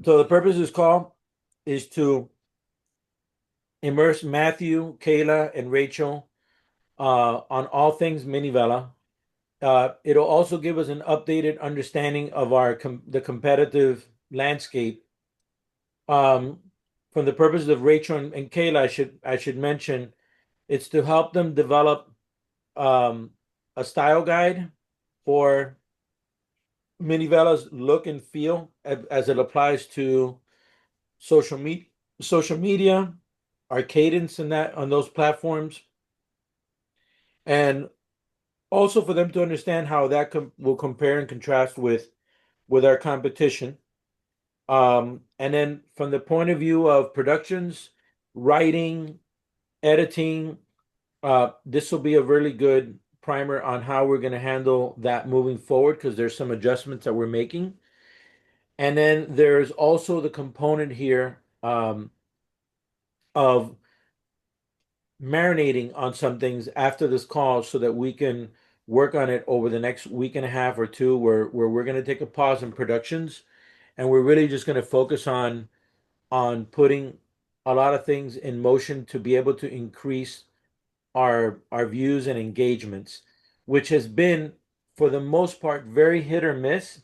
So the purpose of this call is to immerse Matthew, Kayla, and Rachel on all things Minivela. It'll also give us an updated understanding of the competitive landscape. Um, from the purposes of Rachel and Kayla, I should mention it's to help them develop um, a style guide for Minivela's look and feel as it applies to social media, social media, our cadence in that on those platforms, and also for them to understand how that will compare and contrast with our competition. And then from the point of view of productions, writing, editing, this will be a really good primer on how we're going to handle that moving forward because there's some adjustments that we're making. And then there's also the component here of marinating on some things after this call so that we can work on it over the next week and a half or two where we're going to take a pause in productions and we're really just going to focus on putting a lot of things in motion to be able to increase our views and engagements, which has been for the most part very hit or miss.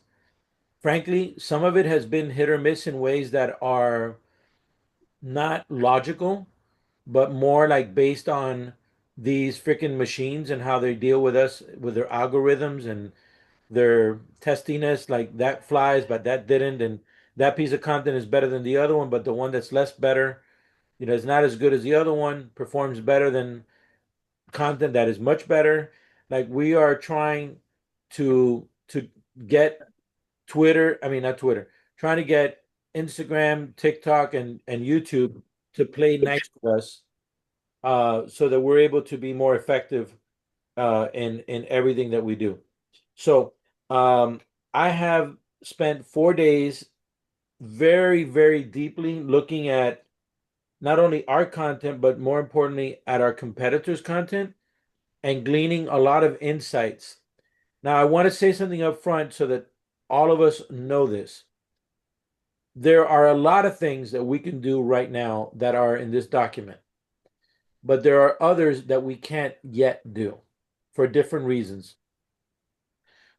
Frankly, some of it has been hit or miss in ways that are not logical, but more like based on these freaking machines and how they deal with us with their algorithms and their testiness, like that flies, but that didn't, and that piece of content is better than the other one, but the one that's less better, is not as good as the other one, performs better than content that is much better. Like we are trying to get Twitter, I mean not Twitter, trying to get Instagram, TikTok, and YouTube to play nice to us, so that we're able to be more effective in everything that we do. So I have spent 4 days very, very deeply looking at not only our content, but more importantly, at our competitors' content and gleaning a lot of insights. Now, I want to say something up front so that all of us know this. There are a lot of things that we can do right now that are in this document, but there are others that we can't yet do for different reasons.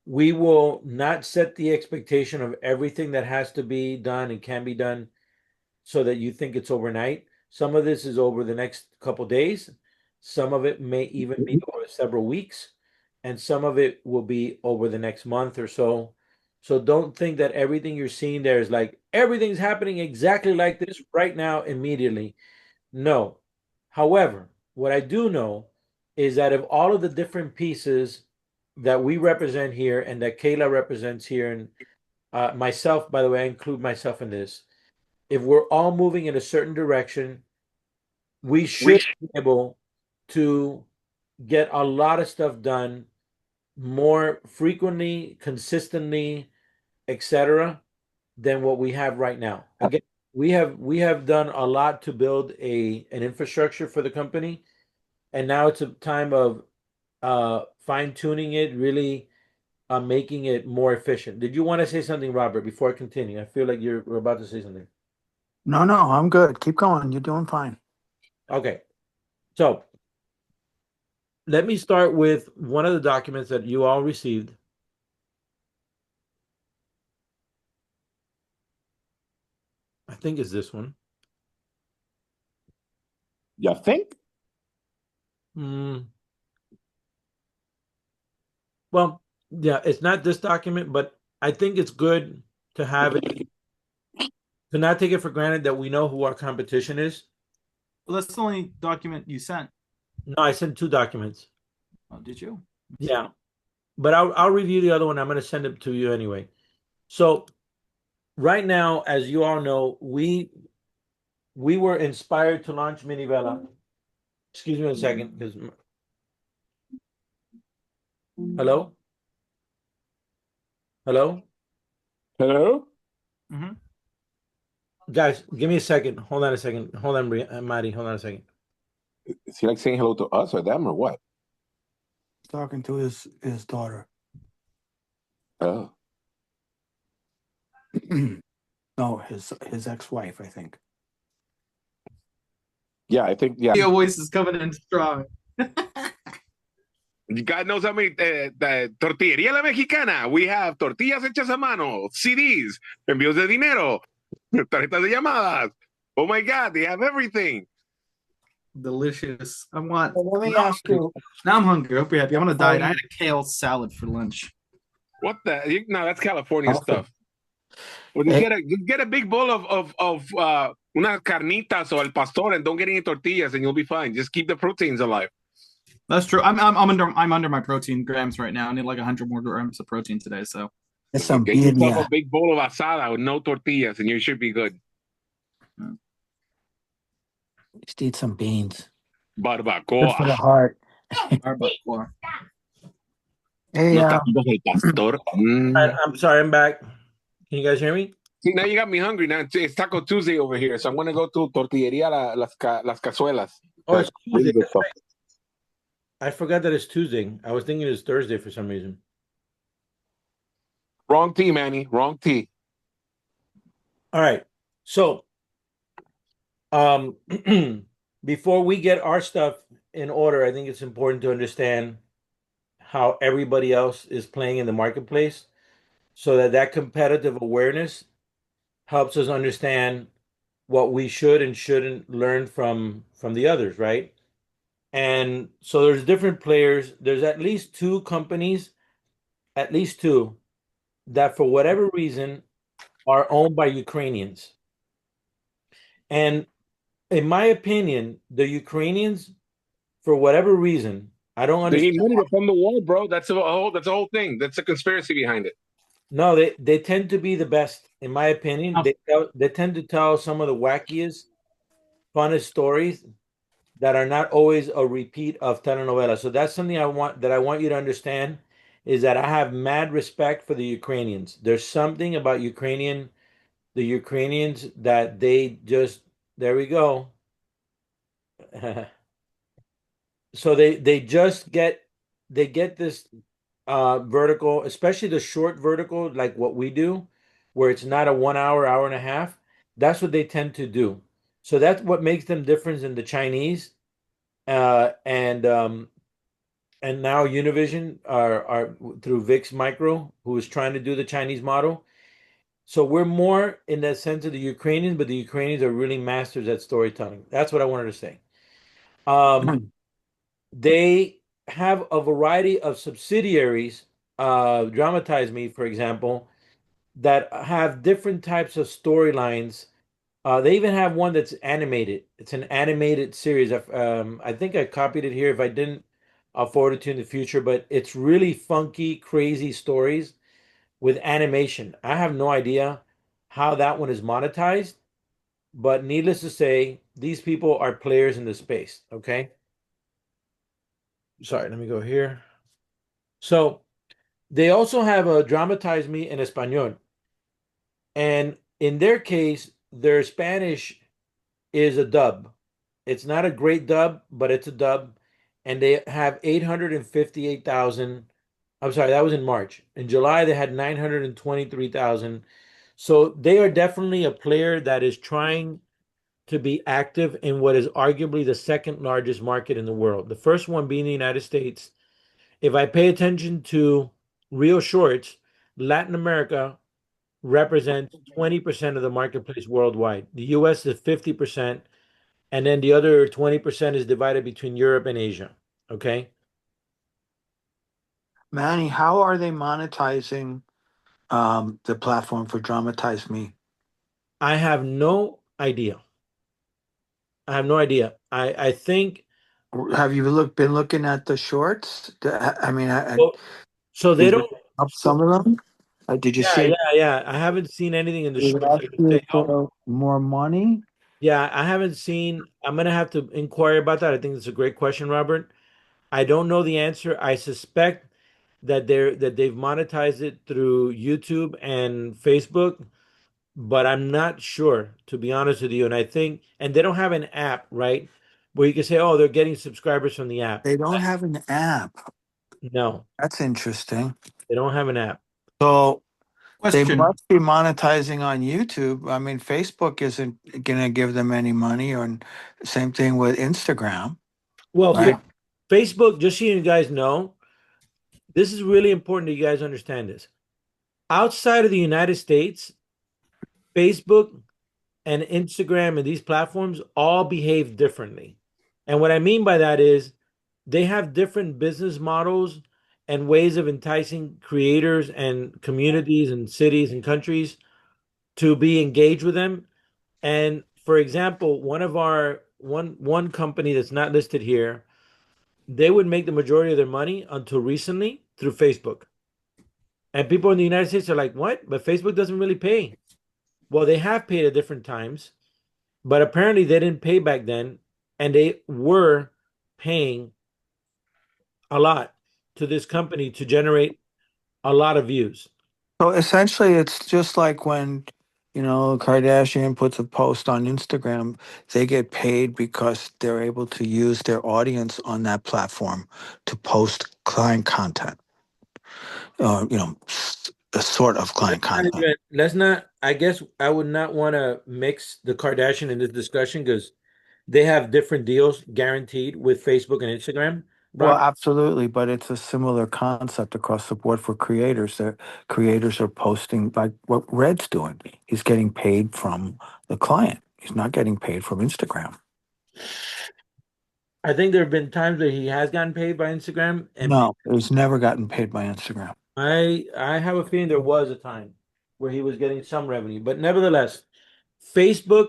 We will not set the expectation of everything that has to be done and can be done so that you think it's overnight. Some of this is over the next couple days. Some of it may even be over several weeks, and some of it will be over the next month or so. So don't think that everything you're seeing there is like everything's happening exactly like this right now, immediately. No. However, what I do know is that of all of the different pieces that we represent here and that Kayla represents here, and myself, by the way, I include myself in this. If we're all moving in a certain direction, we should be able to get a lot of stuff done more frequently, consistently, etc., than what we have right now. Again, we have done a lot to build an infrastructure for the company, and now it's a time of fine tuning it, really making it more efficient. Did you want to say something, Robert, before I continue? I feel like you're about to say something. No, no, I'm good. Keep going. You're doing fine. Okay, so let me start with one of the documents that you all received. I think it's this one. You think? Well, yeah, it's not this document, but I think it's good to have it, to not take it for granted that we know who our competition is. Well, that's the only document you sent. No, I sent two documents. Oh, did you? Yeah, but I'll review the other one. I'm going to send it to you anyway. So right now, as you all know, we were inspired to launch Minivela. Excuse me a second, because hello, hello, Hello? Mm-hmm. guys, give me a second. Hold on a second. Hold on, Maddie. Hold on a second. Is he like saying hello to us or them or what? He's talking to his daughter. Oh. No, his ex-wife, I think. Yeah, I think, yeah. Your voice is coming in strong. God knows how many tortillería la mexicana. We have tortillas hechas a mano, CDs, envíos de dinero, tarjetas de llamadas. Oh my God, they have everything. Delicious. I want. Well, let me ask you. Now I'm hungry. I hope you're happy. I'm on a diet. I had a kale salad for lunch. What the? No, that's California Awesome. stuff. Well, Hey. just get a big bowl of unas carnitas or el pastor, and don't get any tortillas, and you'll be fine. Just keep the proteins alive. That's true. I'm under my protein grams right now. I need like 100 more grams of protein today. So There's some Get yourself birria. a big bowl of asada with no tortillas, and you should be good. Just eat some beans. Good for the Barbacoa. heart. barbacoa. Hey, No taquitos del pastor. I'm sorry, I'm back. Can you guys hear me? See, now you got me hungry. Now it's Taco Tuesday over here, so I'm gonna go to Tortilleria las Cazuelas. Oh, it's Really Tuesday. good stuff. I forgot that it's Tuesday. I was thinking it's Thursday for some reason. Wrong tea, Manny. Wrong tea. All right. So, before we get our stuff in order, I think it's important to understand how everybody else is playing in the marketplace so that that competitive awareness helps us understand what we should and shouldn't learn from the others, right? And so there's different players. There's at least two companies, at least two, that for whatever reason are owned by Ukrainians. And in my opinion, the Ukrainians, for whatever reason, I don't They understand. need money to fund the war, bro. That's a whole thing. That's a conspiracy behind it. No, they tend to be the best, in my opinion. They tend to tell some of the wackiest, funnest stories that are not always a repeat of telenovela. So that's something I want you to understand is that I have mad respect for the Ukrainians. There's something about the Ukrainians that they just there we go. So they just get this vertical, especially the short vertical, like what we do, where it's not a 1 hour, hour and a half. That's what they tend to do. So that's what makes them different than the Chinese. Uh, and um, and now Univision are through VIX Micro, who is trying to do the Chinese model. So we're more in that sense of the Ukrainians, but the Ukrainians are really masters at storytelling. That's what I wanted to say. They have a variety of subsidiaries, Dramatize Me, for example, that have different types of storylines. They even have one that's animated. It's an animated series. I think I copied it here. If I didn't, I'll forward it to you in the future. But it's really funky, crazy stories with animation. I have no idea how that one is monetized, but needless to say, these people are players in the space. Okay. Sorry, let me go here. So they also have a Dramatize Me in Espanol. And in their case, their Spanish is a dub. It's not a great dub, but it's a dub. And they have 858,000. I'm sorry, that was in March. In July, they had 923,000. So they are definitely a player that is trying to be active in what is arguably the second largest market in the world. The first one being the United States. If I pay attention to real shorts, Latin America represents 20% of the marketplace worldwide. The US is 50%, and then the other 20% is divided between Europe and Asia. Okay. Manny, how are they monetizing the platform for Dramatize Me? I have no idea. I have no idea. I think Have you been looking at the shorts? I mean, so, so they did don't you up so, some of them? Did you see? yeah. I haven't seen anything in the Did it shorts ask that would you say, oh, for more money? yeah, I haven't seen. I'm gonna have to inquire about that. I think it's a great question, Robert. I don't know the answer. I suspect that they've monetized it through YouTube and Facebook, but I'm not sure, to be honest with you. And I think, and they don't have an app, right? Where you can say, oh, they're getting subscribers from the app. They don't have an app. No, That's interesting. they don't have an app. So They Question. must be monetizing on YouTube. I mean, Facebook isn't going to give them any money, or same thing with Instagram, Well, right? Facebook, just so you guys know, this is really important that you guys understand this. Outside of the United States, Facebook and Instagram and these platforms all behave differently. And what I mean by that is they have different business models and ways of enticing creators and communities and cities and countries to be engaged with them. And for example, one company that's not listed here, they would make the majority of their money until recently through Facebook. And people in the United States are like, "What? But Facebook doesn't really pay." Well, they have paid at different times, but apparently they didn't pay back then, and they were paying a lot to this company to generate a lot of views. So essentially, it's just like when, Kardashian puts a post on Instagram, they get paid because they're able to use their audience on that platform to post client content, or, a sort of client content. Let's not, I guess I would not want to mix the Kardashian in this discussion because they have different deals guaranteed with Facebook and Instagram. Well, Robert, absolutely, but it's a similar concept across the board for creators. Their creators are posting like what Red's doing. He's getting paid from the client. He's not getting paid from Instagram. I think there have been times that he has gotten paid by Instagram, and No, he's never gotten paid by Instagram. I have a feeling there was a time where he was getting some revenue, but nevertheless, Facebook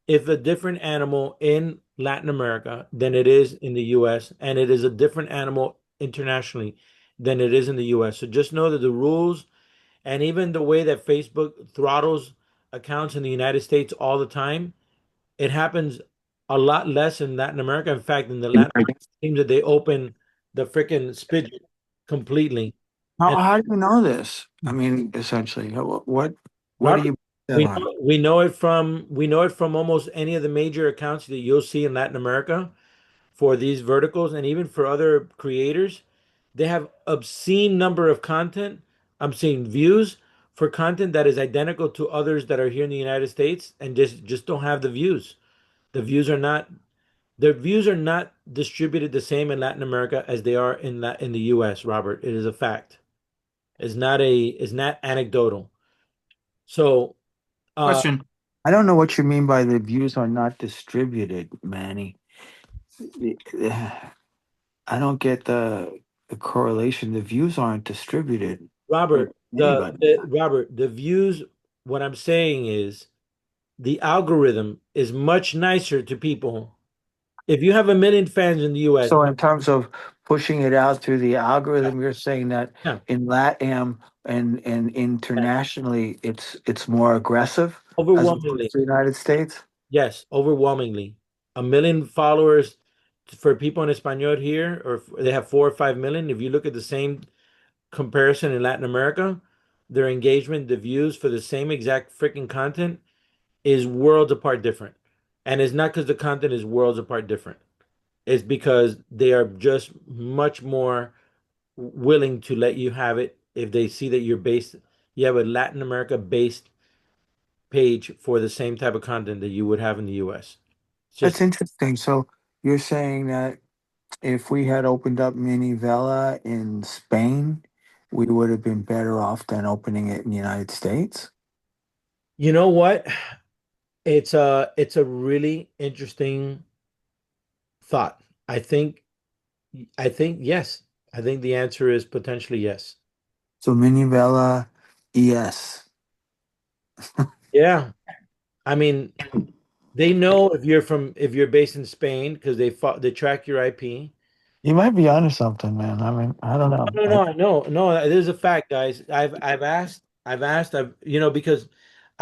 is a different animal in Latin America than it is in the US, and it is a different animal internationally than it is in the US. So just know that the rules and even the way that Facebook throttles accounts in the United States all the time, it happens a lot less in Latin America. In fact, in the Latin America, it seems that they open the freaking spigot completely. And How do you know this? I mean, essentially, what do Robert, you bet on? we know it from almost any of the major accounts that you'll see in Latin America for these verticals and even for other creators. They have obscene number of content. I'm seeing views for content that is identical to others that are here in the United States and just don't have the views. The views are not the views are not distributed the same in Latin America as they are in the US, Robert. It is a fact. It's not anecdotal. So uh Question. I don't know what you mean by the views are not distributed, Manny. I don't get the correlation. The views aren't distributed with Robert, anybody. the views, what I'm saying is the algorithm is much nicer to people. If you have a million fans in the US, So in terms of pushing it out through the algorithm, you're saying that yeah, in LATAM and internationally, it's more aggressive as opposed overwhelmingly, to the United States. yes, overwhelmingly. A million followers for people in Espanol here, or they have 4 or 5 million. If you look at the same comparison in Latin America, their engagement, the views for the same exact freaking content is worlds apart different. And it's not because the content is worlds apart different. It's because they are just much more willing to let you have it if they see that you have a Latin America based page for the same type of content that you would have in the US. It's just, That's interesting. So you're saying that if we had opened up Minivela in Spain, we would have been better off than opening it in the United States? you know what? It's a really interesting thought. I think yes. I think the answer is potentially yes. So Minivela, yes. Yeah. I mean, they know if you're based in Spain because they track your IP. You might be onto something, man. I mean, I don't know. No, no, I know. No, it is a fact, guys. Because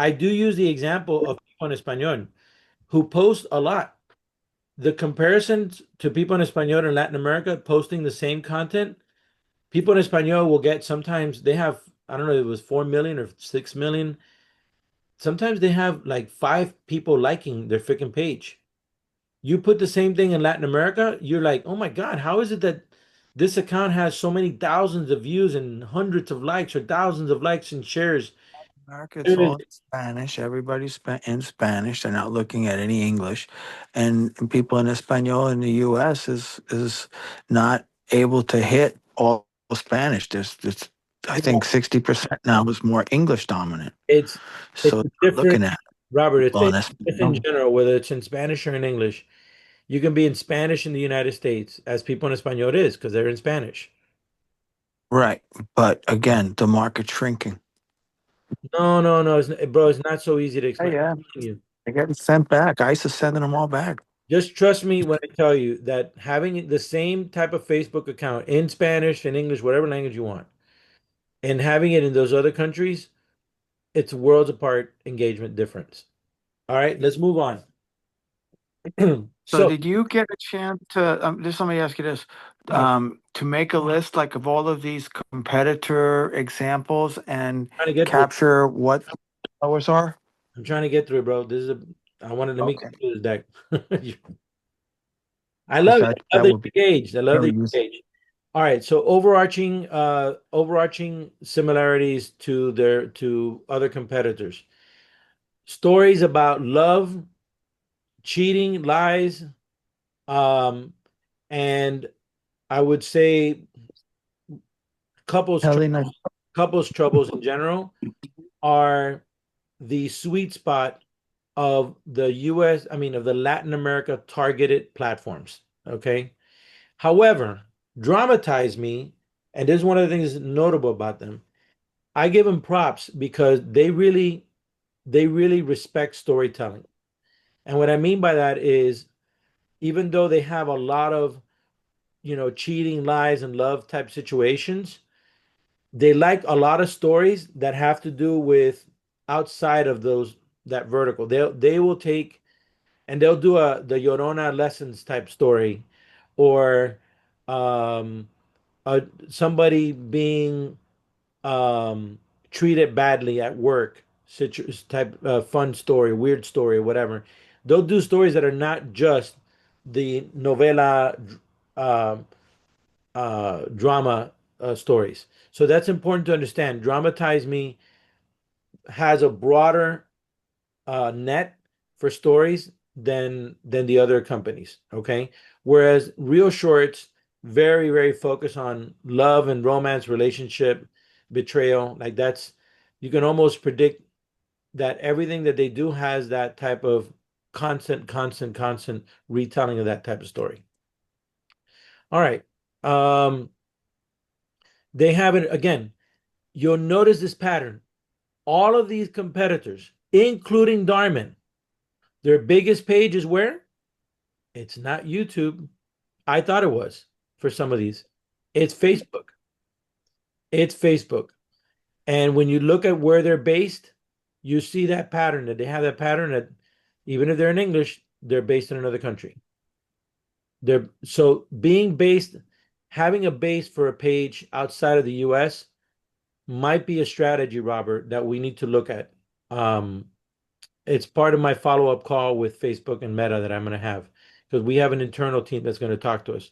I do use the example of people in Espanol who post a lot. The comparisons to people in Espanol in Latin America posting the same content, people in Espanol will get sometimes they have, I don't know, it was 4 million or 6 million. Sometimes they have like 5 people liking their freaking page. You put the same thing in Latin America, you're like, oh my God, how is it that this account has so many thousands of views and hundreds of likes or thousands of likes and shares? America, it's There is. all in Spanish. Everybody's in Spanish. They're not looking at any English, and people in Espanol in the U.S. is not able to hit all Spanish. There's I Yeah, think 60% now is more English dominant. it's So it's they're not different, looking at Robert. people in It's in Espanol. general, whether it's in Spanish or in English. You can be in Spanish in the United States as people in Espanol is because they're in Spanish. Right, but again, the market's shrinking. No, no, no, bro. It's not so easy to Hey, explain. yeah, I'm telling you. they're getting sent back. ICE is sending them all back. Just trust me when I tell you that having the same type of Facebook account in Spanish and English, whatever language you want, and having it in those other countries, it's worlds apart engagement difference. All right, let's move on. So So, did you get a chance to, just let me ask you this, uh, to make a list like of all of these competitor examples and trying to get through it. capture what followers are? I'm trying to get through it, bro. This is a. I wanted to make Okay. it through this deck. I Because love it. that, I love that that would be you're engaged. I love that very you're useful. engaged. All right. So overarching similarities to other competitors. Stories about love, cheating, lies, um, and I would say couples Helena, couples troubles in general are the sweet spot of the US, I mean of the Latin America targeted platforms. Okay. However, Dramatize Me, and this is one of the things that's notable about them. I give them props because they really respect storytelling. And what I mean by that is even though they have a lot of, cheating, lies, and love type situations, they like a lot of stories that have to do with outside of those that vertical. They will take and they'll do the Llorona lessons type story, or um, somebody being um, treated badly at work, type fun story, weird story, whatever. They'll do stories that are not just the novela uh, drama stories. So that's important to understand. Dramatize Me has a broader net for stories than the other companies. Okay, whereas Real Shorts very focus on love and romance, relationship, betrayal. Like that's you can almost predict that everything that they do has that type of constant retelling of that type of story. All right. Um, they have it again. You'll notice this pattern. All of these competitors, including Darman, their biggest page is where? It's not YouTube. I thought it was for some of these. It's Facebook. It's Facebook. And when you look at where they're based, you see that pattern that they have that pattern that even if they're in English, they're based in another country. They're so being based, having a base for a page outside of the US might be a strategy, Robert, that we need to look at. Um, it's part of my follow-up call with Facebook and Meta that I'm going to have because we have an internal team that's going to talk to us.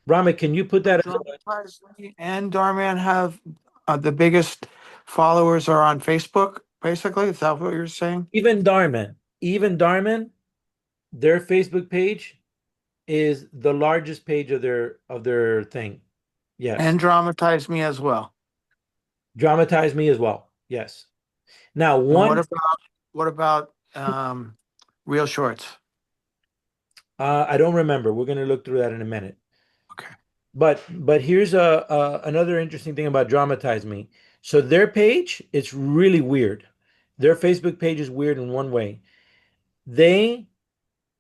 Rami, can you put that as Dramatize Me and Darman have the biggest followers are on Facebook, basically. Is that what you're saying? even Darman, their Facebook page is the largest page of their thing. Yes. And Dramatize Me as well. Dramatize Me as well. Yes. Now, And one, what about Real Shorts? I don't remember. We're going to look through that in a minute. Okay. But here's another interesting thing about Dramatize Me. So their page, it's really weird. Their Facebook page is weird in one way. They,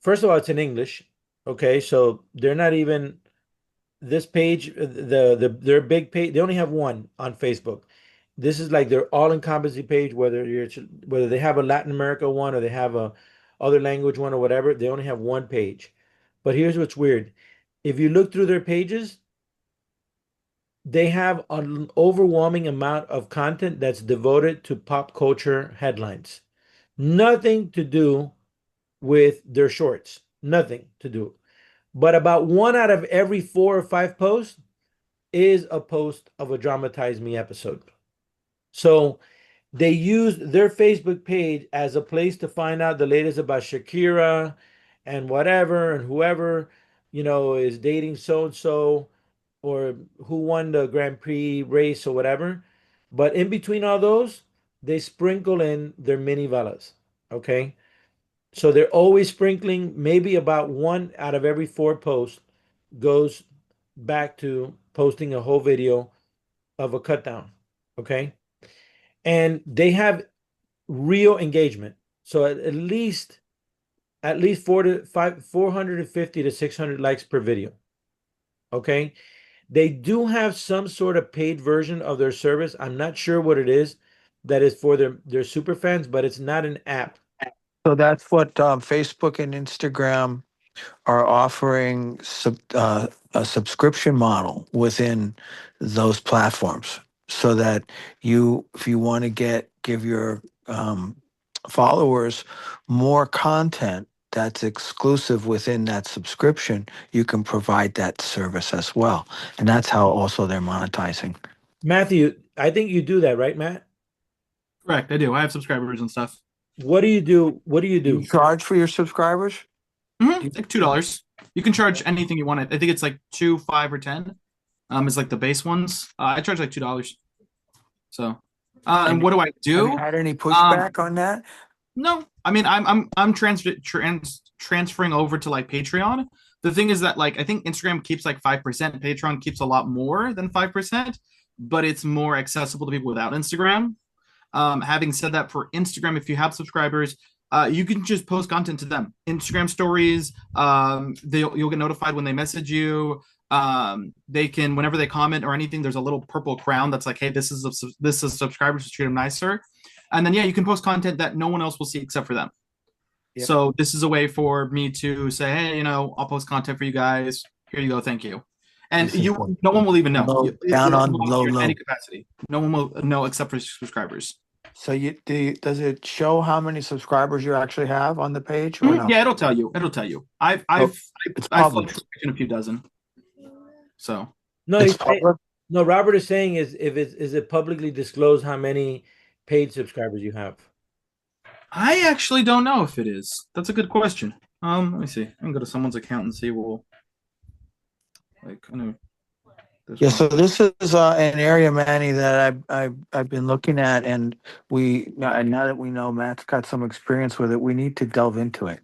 first of all, it's in English. Okay, so they're not even this page, their big page, they only have one on Facebook. This is like their all-encompassing page, whether they have a Latin America one or they have a other language one or whatever, they only have one page. But here's what's weird. If you look through their pages, they have an overwhelming amount of content that's devoted to pop culture headlines. Nothing to do with their shorts. Nothing to do. But about one out of every 4 or 5 posts is a post of a Dramatize Me episode. So they used their Facebook page as a place to find out the latest about Shakira and whatever and whoever, is dating so and so or who won the Grand Prix race or whatever. But in between all those, they sprinkle in their Minivelas. Okay. So they're always sprinkling, maybe about one out of every four posts goes back to posting a whole video of a cut down. Okay. And they have real engagement. So at least 450 to 600 likes per video. Okay. They do have some sort of paid version of their service. I'm not sure what it is that is for their super fans, but it's not an app. So that's what Facebook and Instagram are offering a subscription model within those platforms so that if you want to give your followers more content that's exclusive within that subscription, you can provide that service as well. And that's how also they're monetizing. Matthew, I think you do that, right, Matt? Correct, I do. I have subscribers and stuff. What do you do? What do you You do? charge for your subscribers? Like $2. You can charge anything you want. I think it's like 2, 5, or 10. It's like the base ones. I charge like $2. So, and what do I Have do? you had any pushback on that? No, I mean I'm transferring over to like Patreon. The thing is that like I think Instagram keeps like 5%, Patreon keeps a lot more than 5%, but it's more accessible to people without Instagram. Having said that, for Instagram, if you have subscribers, you can just post content to them. Instagram stories, you'll get notified when they message you. They can, whenever they comment or anything, there's a little purple crown that's like, hey, this is subscribers, to treat them nicer. And then yeah, you can post content that no one else will see except for them. Yep. So this is a way for me to say, hey, I'll post content for you guys. Here you go, thank you. And no one will even know. Down on low. Any capacity. No one will know except for subscribers. So does it show how many subscribers you actually have on the page or no? Yeah, it'll tell you. I've fluctuated a few dozen. So No, no. Robert is saying is it publicly disclosed how many paid subscribers you have? I actually don't know if it is. That's a good question. Let me see. I can go to someone's account and see. Yeah, so this is an area, Manny, that I've been looking at, and now that we know Matt's got some experience with it, we need to delve into it.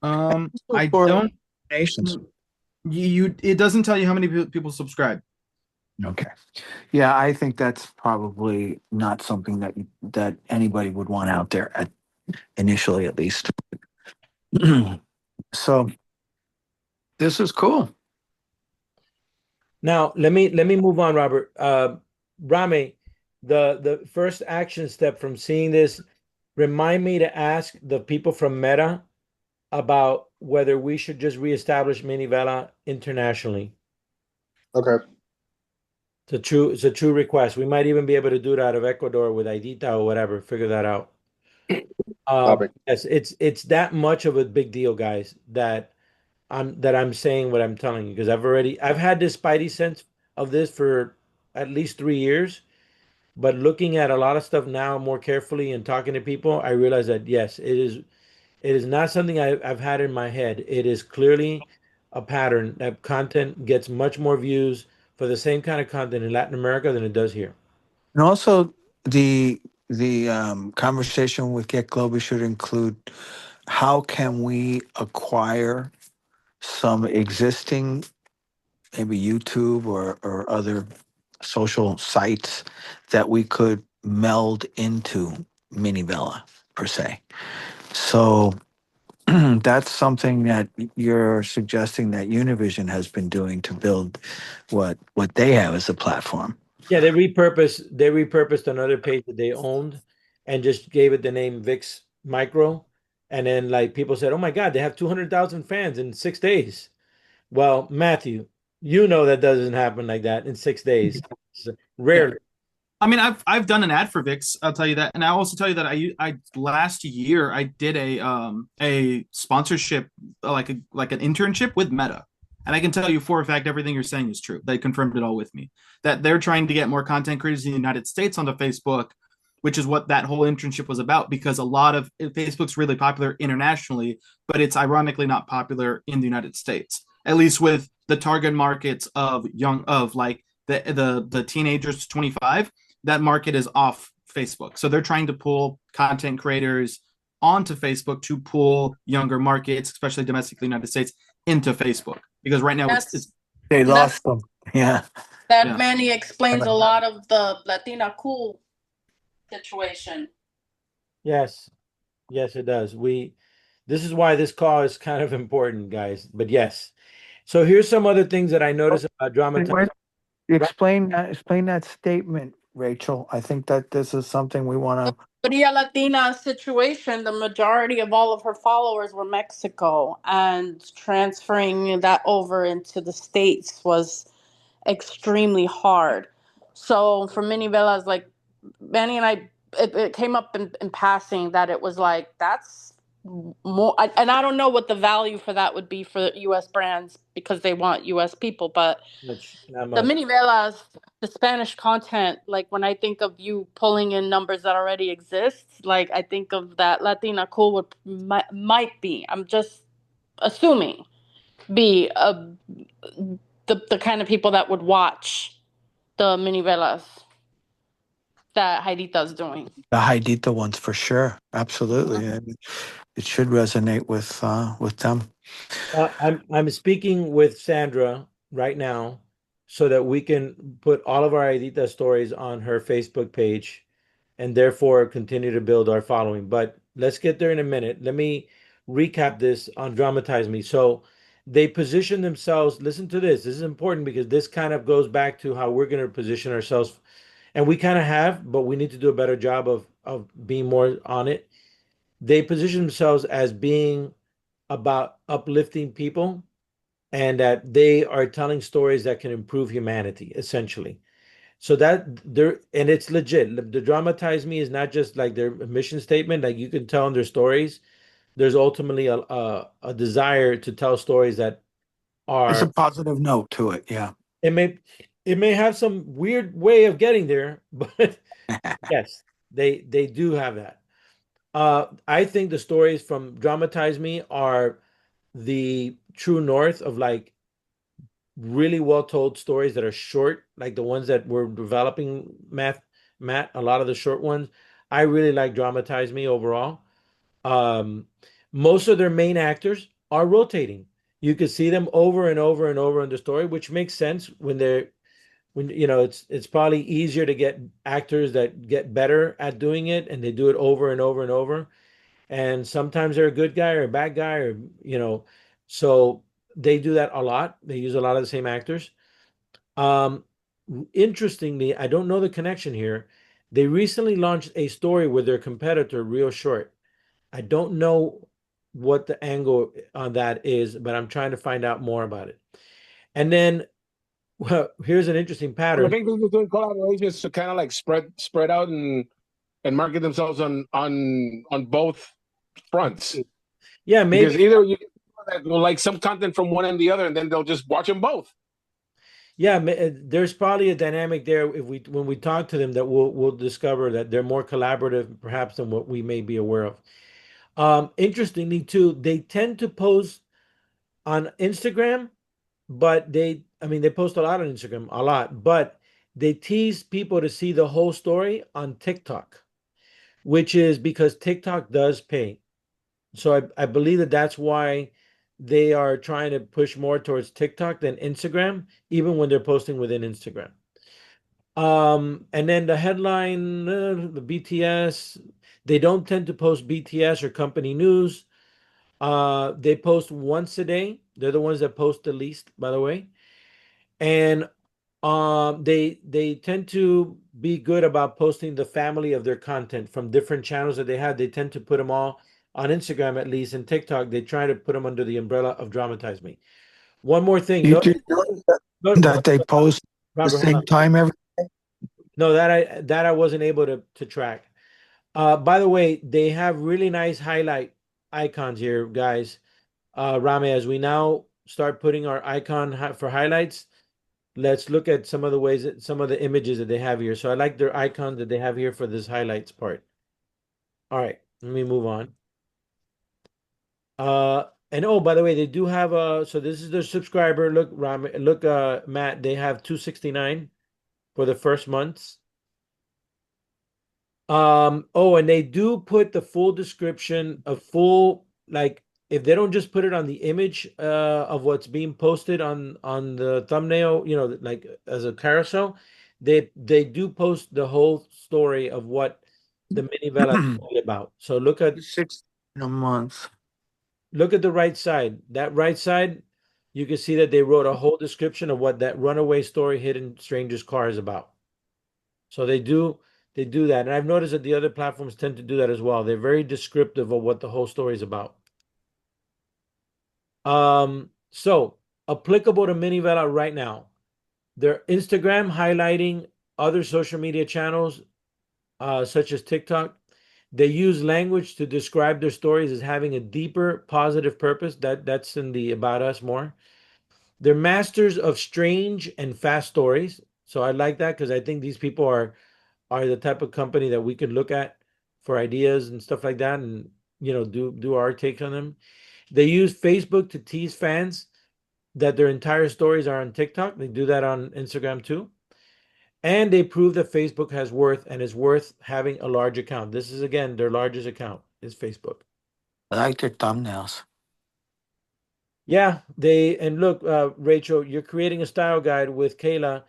I don't. It doesn't tell you how many people subscribe. Okay. Yeah, I think that's probably not something that anybody would want out there initially, at least. So this is cool. Now let me move on, Robert. Rame, the first action step from seeing this, remind me to ask the people from Meta about whether we should just reestablish Minivela internationally. Okay. It's a true request. We might even be able to do it out of Ecuador with Aidita or whatever. Figure that out. Yes, it's that much of a big deal, guys, that I'm saying what I'm telling you, because I've had this spidey sense of this for at least 3 years, but looking at a lot of stuff now more carefully and talking to people, I realize that yes, it is not something I've had in my head. It is clearly a pattern that content gets much more views for the same kind of content in Latin America than it does here. And also the conversation with Get Global should include how can we acquire some existing, maybe YouTube or other social sites that we could meld into Minivela per se. So that's something that you're suggesting that Univision has been doing to build what they have as a platform. Yeah, they repurposed another page that they owned and just gave it the name VIX Micro. And then like people said, oh my God, they have 200,000 fans in 6 days. Well, Matthew, that doesn't happen like that in 6 days. It's rarely. I mean, I've done an ad for VIX. I'll tell you that, and I'll also tell you that I last year I did a sponsorship, like an internship with Meta. And I can tell you for a fact everything you're saying is true. They confirmed it all with me. That they're trying to get more content creators in the United States onto Facebook, which is what that whole internship was about, because a lot of Facebook's really popular internationally, but it's ironically not popular in the United States, at least with the target markets of like the teenagers to 25. That market is off Facebook. So they're trying to pull content creators onto Facebook to pull younger markets, especially domestically United States, into Facebook. Because right now That's it's They that's lost them. Yeah. that yeah. Manny explains a lot of the Latina cool situation. Yes, yes, it does. This is why this call is kind of important, guys. But yes. So here's some other things that I noticed about Wait, dramatizing. explain that statement, Rachel. I think that this is something we want to. Korea Latina situation, the majority of all of her followers were Mexico, and transferring that over into the States was extremely hard. So for Minivelas, like Manny and I, it came up in passing that it was like, that's more, and I don't know what the value for that would be for U.S. brands because they want U.S. people, but Not the much. Minivelas, the Spanish content, like when I think of you pulling in numbers that already exist, like I think of that Latina cool would might be. I'm just assuming be the kind of people that would watch the Minivelas that Haidita's doing. The Haidita ones for sure. Absolutely. And it should resonate with them. I'm speaking with Sandra right now so that we can put all of our Aidita stories on her Facebook page and therefore continue to build our following. But let's get there in a minute. Let me recap this on Dramatize Me. So they position themselves. Listen to this. This is important because this kind of goes back to how we're going to position ourselves. And we kind of have, but we need to do a better job of being more on it. They position themselves as being about uplifting people and that they are telling stories that can improve humanity, essentially. So that they're and it's legit. The Dramatize Me is not just like their mission statement. Like you can tell in their stories, there's ultimately a desire to tell stories that There's a are positive note to it. Yeah. it may it may have some weird way of getting there, but yes, they do have that. I think the stories from Dramatize Me are the true north of like really well told stories that are short, like the ones that we're developing, Matt, a lot of the short ones. I really like Dramatize Me overall. Um, Most of their main actors are rotating. You can see them over and over and over in the story, which makes sense when it's probably easier to get actors that get better at doing it and they do it over and over and over. And sometimes they're a good guy or a bad guy so they do that a lot. They use a lot of the same actors. Um, Interestingly, I don't know the connection here. They recently launched a story with their competitor, Real Short. I don't know what the angle on that is, but I'm trying to find out more about it. And then, well, here's an interesting Well, I pattern. think they're doing collaborations to kind of like spread out and market themselves on both fronts. Yeah, Because maybe. either you get people that will like some content from one and the other, and then they'll just watch them both. Yeah, there's probably a dynamic there if we when we talk to them that we'll discover that they're more collaborative perhaps than what we may be aware of. Interestingly too, they tend to post on Instagram, but I mean, they post a lot on Instagram, a lot, but they tease people to see the whole story on TikTok, which is because TikTok does pay. So I believe that that's why they are trying to push more towards TikTok than Instagram, even when they're posting within Instagram. And then the headline, the BTS, they don't tend to post BTS or company news. They post once a day. They're the ones that post the least, by the way. And they tend to be good about posting the family of their content from different channels that they have. They tend to put them all on Instagram, at least, and TikTok. They try to put them under the umbrella of Dramatize Me. One more thing. You No, do notice no, that they post the Robert, hold same on. time every. No, that I wasn't able to track. By the way, they have really nice highlight icons here, guys. Rame, as we now start putting our icon for highlights, let's look at some of the ways that some of the images that they have here. So I like their icons that they have here for this highlights part. All right, let me move on. And oh, by the way, they do have so this is their subscriber. Look, look, Matt, they have 269 for the first months. Oh, and they do put the full description, a full like if they don't just put it on the image of what's being posted on the thumbnail, like as a carousel, they do post the whole story of what the Minivela is all about. So Six in a month. look at the right side. That right side, you can see that they wrote a whole description of what that runaway story hidden stranger's car is about. So they do that. And I've noticed that the other platforms tend to do that as well. They're very descriptive of what the whole story is about. So applicable to Minivela right now. Their Instagram highlighting other social media channels, such as TikTok. They use language to describe their stories as having a deeper positive purpose. That's in the about us more. They're masters of strange and fast stories. So I like that because I think these people are the type of company that we could look at for ideas and stuff like that, and do our take on them. They use Facebook to tease fans that their entire stories are on TikTok. They do that on Instagram too. And they prove that Facebook has worth and is worth having a large account. This is again their largest account is Facebook. I like their thumbnails. Yeah, and look, Rachel, you're creating a style guide with Kayla.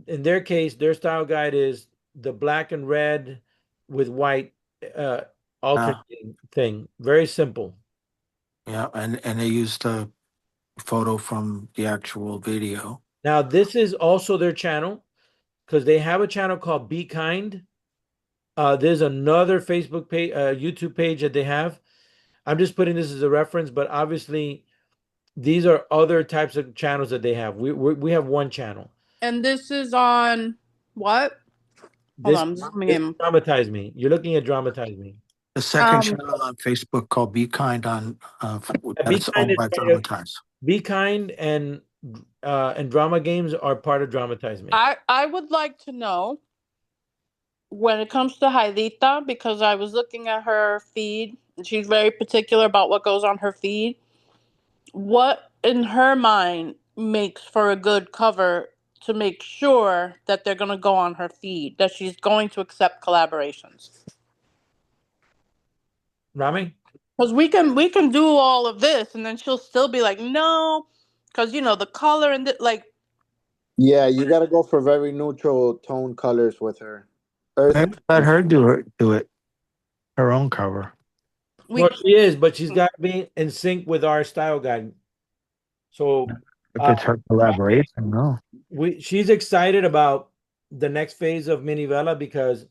In their case, their style guide is the black and red with white uh Yeah, alternating thing. Very simple. yeah, and they used the photo from the actual video. Now, this is also their channel because they have a channel called Be Kind. There's another Facebook page, YouTube page that they have. I'm just putting this as a reference, but obviously these are other types of channels that they have. We have one channel. And this is on what? Hold This on, I'm zooming this in. Dramatize Me. You're looking at Dramatize Me. The second Um, channel on Facebook called Be Kind Be that's Kind owned is by part of Dramatize. Be Kind and Drama Games are part of Dramatize Me. I would like to know when it comes to Jailita because I was looking at her feed and she's very particular about what goes on her feed. What in her mind makes for a good cover to make sure that they're going to go on her feed, that she's going to accept collaborations? Rami? Because we can do all of this and then she'll still be like, no, because the color and like Yeah, you got to go for very neutral tone colors with her. Earth. Let her do it, her own cover. we. Well, she is, but she's got to be in sync with our style guide. So If uh, it's her collaboration, no. she's excited about the next phase of Minivela because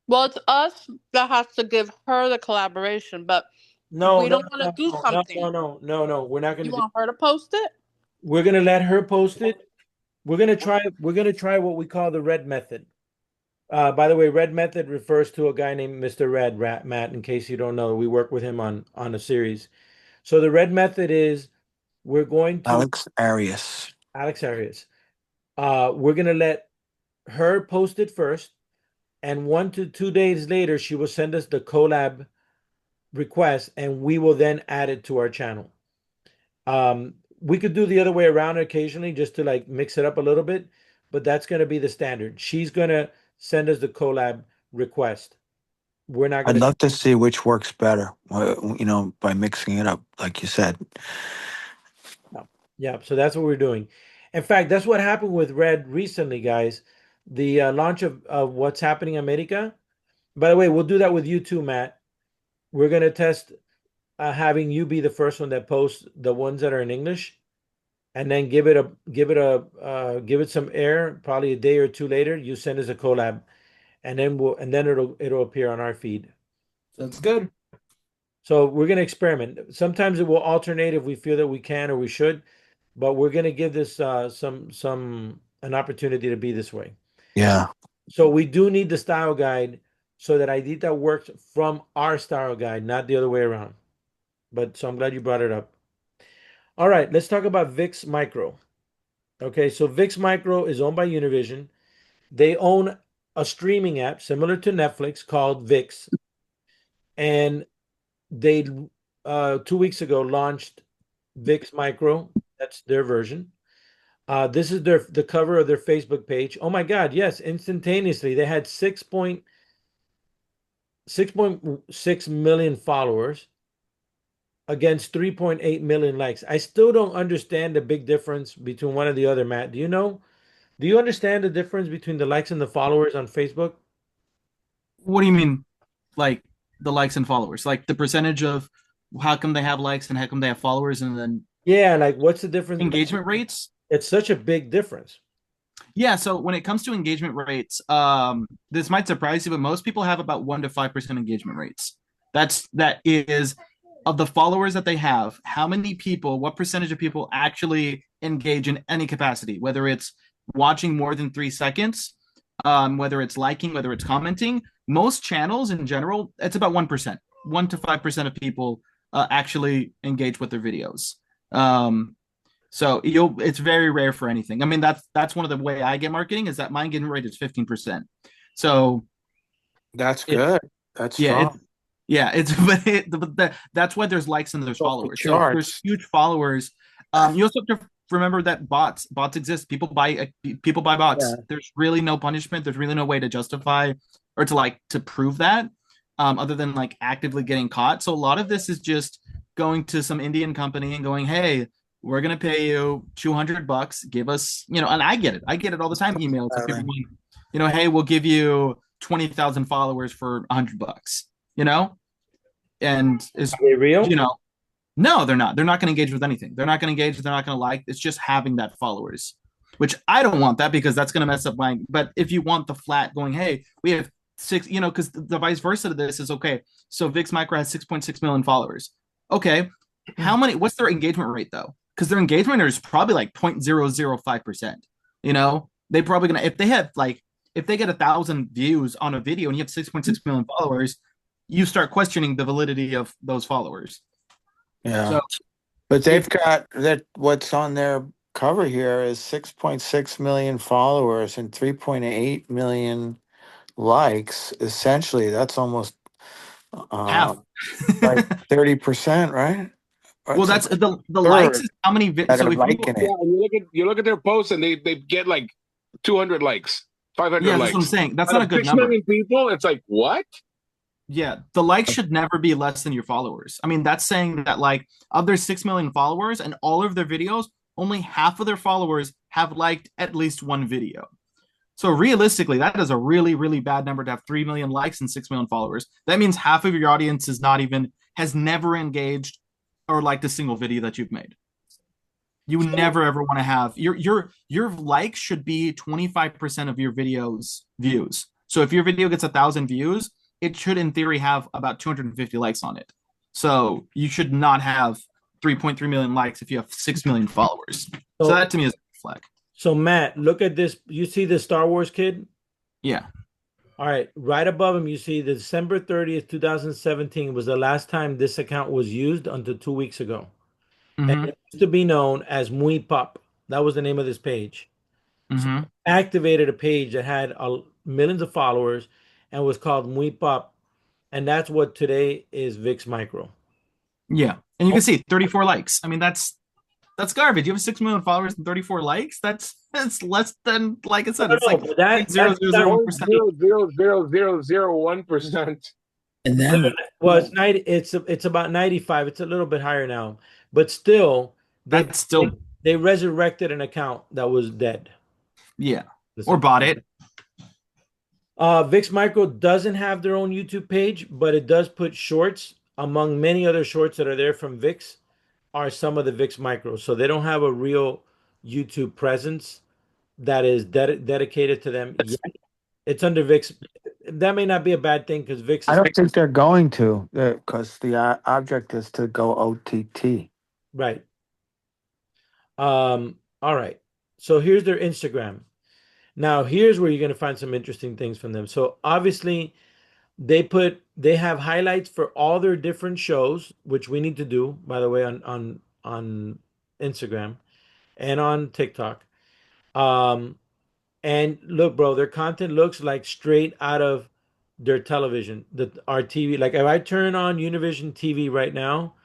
Well, it's us that has to give her the collaboration, but if no, we no, don't want to no, do no, no, no, something, no, no, no. We're not you gonna do want her to post it? we're gonna let her post it. We're gonna try what we call the red method. By the way, red method refers to a guy named Mr. Matt, in case you don't know. We work with him on a series. So the red method is we're going to Alex Arias. Alex Arias. We're gonna let her post it first, and 1 to 2 days later, she will send us the collab request, and we will then add it to our channel. We could do the other way around occasionally just to like mix it up a little bit, but that's gonna be the standard. She's gonna send us the collab request. We're not I'd gonna. love to see which works better, by mixing it up, like you said. No. Yeah, so that's what we're doing. In fact, that's what happened with Red recently, guys. The launch of What's Happening America. By the way, we'll do that with you too, Matt. We're gonna test having you be the first one that posts the ones that are in English, and then give it some air. Probably a day or two later, you send us a collab, and then it'll appear on our feed. That's good. So we're gonna experiment. Sometimes it will alternate if we feel that we can or we should, but we're gonna give this some an opportunity to be this way. Yeah. So we do need the style guide so that Idita works from our style guide, not the other way around. But so I'm glad you brought it up. All right, let's talk about VIX Micro. Okay, so VIX Micro is owned by Univision. They own a streaming app similar to Netflix called VIX, and they 2 weeks ago launched VIX Micro. That's their version. This is the cover of their Facebook page. Oh my God, yes, instantaneously they had 6.6 million followers against 3.8 million likes. I still don't understand the big difference between one and the other, Matt. Do you know? Do you understand the difference between the likes and the followers on Facebook? What do you mean, like the likes and followers? Like the percentage of how come they have likes and how come they have followers, and then Yeah, like what's the difference? Like, engagement rates? it's such a big difference. Yeah, so when it comes to engagement rates, this might surprise you, but most people have about 1 to 5% engagement rates. That is of the followers that they have, how many people, what percentage of people actually engage in any capacity, whether it's watching more than 3 seconds, whether it's liking, whether it's commenting. Most channels in general, it's about 1%, 1 to 5% of people actually engage with their videos. So it's very rare for anything. I mean, that's one of the way I get marketing is that my engagement rate is 15%. So That's it good. That's yeah, strong. it's that's why there's likes and there's Off the followers. So there's charts. huge followers. You also have to remember that bots exist. People buy bots. Yeah. There's really no punishment. There's really no way to justify or to prove that, other than like actively getting caught. So a lot of this is just going to some Indian company and going, hey, we're gonna pay you $200. Give us, and I get it. I get it all the time. Emails of people going, hey, we'll give you 20,000 followers for $100. You know, and is Are they real? you know no, they're not going to engage with anything. They're not going to engage, they're not going to like. It's just having that followers, which I don't want that because that's going to mess up my. But if you want the flat going, hey, we have six, because the vice versa to this is okay. So VIX Micro has 6.6 million followers. Okay, how many, what's their engagement rate though? Because their engagement is probably like 0.005%. They probably gonna, if they get 1,000 views on a video and you have 6.6 million followers, you start questioning the validity of those followers. Yeah. So But they've got that what's on their cover here is 6.6 million followers and 3.8 million likes. Essentially, that's almost half. like 30%, right? Or Well, it's that's like the a likes third is how many. that So are if you liking Yeah, it. and you look at their posts and they get like 200 likes, 500 yeah, that's what I'm likes. saying. That's Out not of a good 6 number. million people, it's like what? Yeah, the likes should never be less than your followers. I mean, that's saying that like of their 6 million followers and all of their videos, only half of their followers have liked at least one video. So realistically, that is a really, really bad number to have 3 million likes and 6 million followers. That means half of your audience has never engaged or liked a single video that you've made. You never ever want to have your likes should be 25% of your video's views. So if your video gets 1,000 views, it should in theory have about 250 likes on it. So you should not have 3.3 million likes if you have 6 million followers. So So, that to me is a flag. so Matt, look at this. You see the Star Wars kid? Yeah. All right, right above him, you see the December 30th, 2017 was the last time this account was used until 2 weeks ago. And Mm-hmm. it used to be known as Muy Pop. That was the name of this page. So Mm-hmm. activated a page that had millions of followers and was called Muy Pop. And that's what today is VIX Micro. Yeah. And you can see 34 likes. I mean, that's garbage. You have 6 million followers and 34 likes. That's less than, like I said, No, it's no, like but that's 0.0001%. 0.00001%. And then well, it's 90. It's about 95. It's a little bit higher now, but still, they That's still, they resurrected an account that was dead. yeah. Or bought it. VIX Micro doesn't have their own YouTube page, but it does put shorts. Among many other shorts that are there from VIX are some of the VIX Micros. So they don't have a real YouTube presence that is dedicated to them yet. It's under VIX. That may not be a bad thing because VIX I is don't think they're going to because the object is to go OTT. right. All right. So here's their Instagram. Now here's where you're going to find some interesting things from them. So obviously they have highlights for all their different shows, which we need to do, by the way, on Instagram and on TikTok. Um, and look, bro, their content looks like straight out of their television, our TV. Like if I turn on Univision TV right now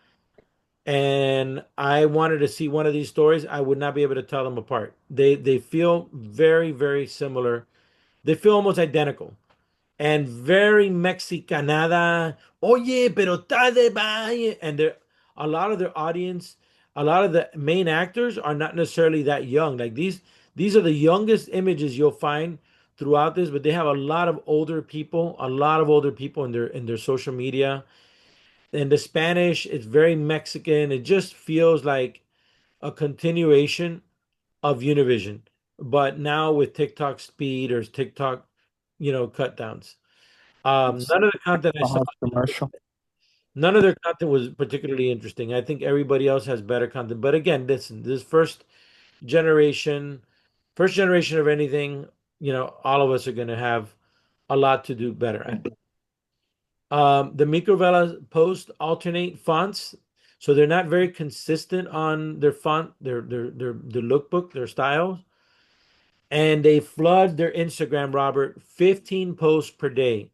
and I wanted to see one of these stories, I would not be able to tell them apart. They feel very, very similar. They feel almost identical and very Mexicanada. Oye, pero está de valle. And a lot of their audience, a lot of the main actors are not necessarily that young. Like these are the youngest images you'll find throughout this, but they have a lot of older people in their social media. And the Spanish, it's very Mexican. It just feels like a continuation of Univision, but now with TikTok speed or TikTok, cut downs. It's None of the content I a saw, hot commercial. none of their content was particularly interesting. I think everybody else has better content. But again, this generation, first generation of anything, all of us are going to have a lot to do better. I think. The Microvella post alternate fonts, so they're not very consistent on their font, their lookbook, their styles, and they flood their Instagram, Robert, 15 posts per day.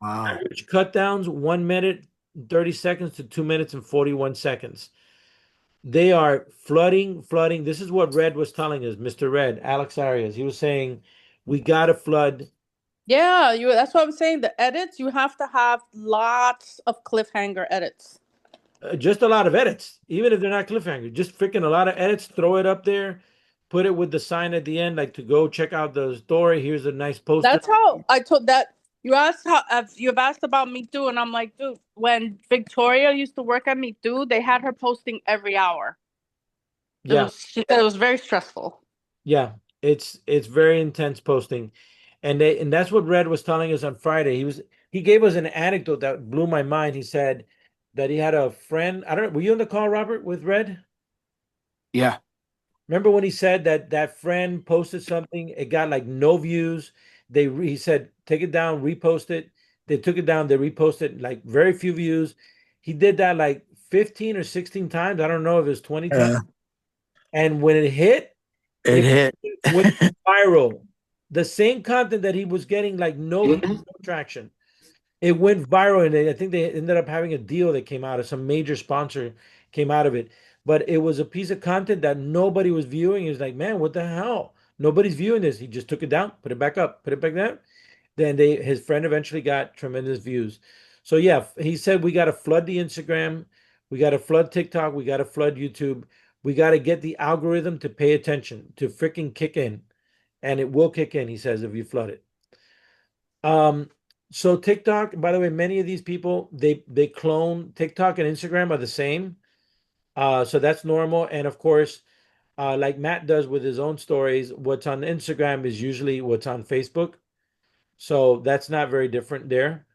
Wow. Average cut downs 1 minute, 30 seconds to 2 minutes and 41 seconds. They are flooding, flooding. This is what Red was telling us, Mr. Red, Alex Arias. He was saying, we got to flood Yeah, that's what I'm saying. The edits, you have to have lots of cliffhanger edits. just a lot of edits, even if they're not cliffhanger. Just freaking a lot of edits. Throw it up there, put it with the sign at the end, like to go check out the story. Here's a nice poster. That's how I told that you asked how you've asked about Me Too, and I'm like, dude, when Victoria used to work at Me Too, they had her posting every hour. Yeah, She said it was very stressful. yeah. It's very intense posting, and that's what Red was telling us on Friday. He gave us an anecdote that blew my mind. He said that he had a friend. I don't know. Were you on the call, Robert, with Red? Yeah. Remember when he said that that friend posted something, it got like no views. He said take it down, repost it. They took it down, they reposted like very few views. He did that like 15 or 16 times. I don't know if it was 20 times. Yeah. And when it hit, It it hit. went viral. The same content that he was getting like no views, no traction. It went viral, and I think they ended up having a deal that came out of some major sponsor came out of it. But it was a piece of content that nobody was viewing. He was like, man, what the hell? Nobody's viewing this. He just took it down, put it back up, put it back down. Then his friend eventually got tremendous views. So yeah, he said we got to flood the Instagram, we got to flood TikTok, we got to flood YouTube, we got to get the algorithm to pay attention, to freaking kick in, and it will kick in. He says if you flood it. Um, so TikTok, by the way, many of these people they clone TikTok and Instagram are the same. So that's normal. And of course, like Matt does with his own stories, what's on Instagram is usually what's on Facebook. So that's not very different there.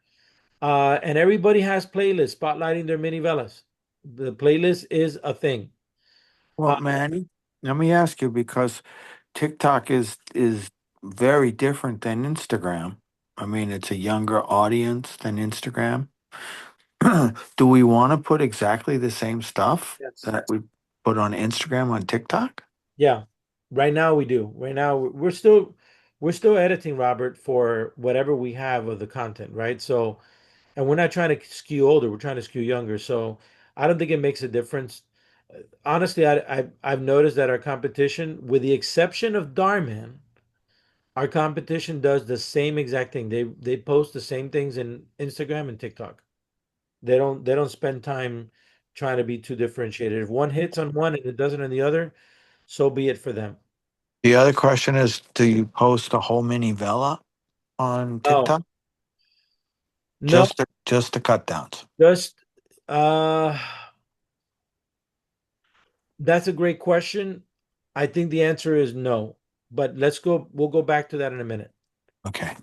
And everybody has playlists spotlighting their Minivelas. The playlist is a thing. Well, Uh, Manny, let me ask you because TikTok is very different than Instagram. I mean, it's a younger audience than Instagram. Do we want to put exactly the same stuff yes. that we put on Instagram on TikTok? Yeah. Right now we do. Right now we're still editing, Robert, for whatever we have of the content, right? So and we're not trying to skew older, we're trying to skew younger. So I don't think it makes a difference. Honestly, I've noticed that our competition, with the exception of Darman, our competition does the same exact thing. They post the same things in Instagram and TikTok. They don't spend time trying to be too differentiated. If one hits on one and it doesn't on the other, so be it for them. The other question is, do you post a whole mini vela on No, TikTok? no, Just the cut downs. just uh that's a great question. I think the answer is no. But we'll go back to that in a minute. Okay.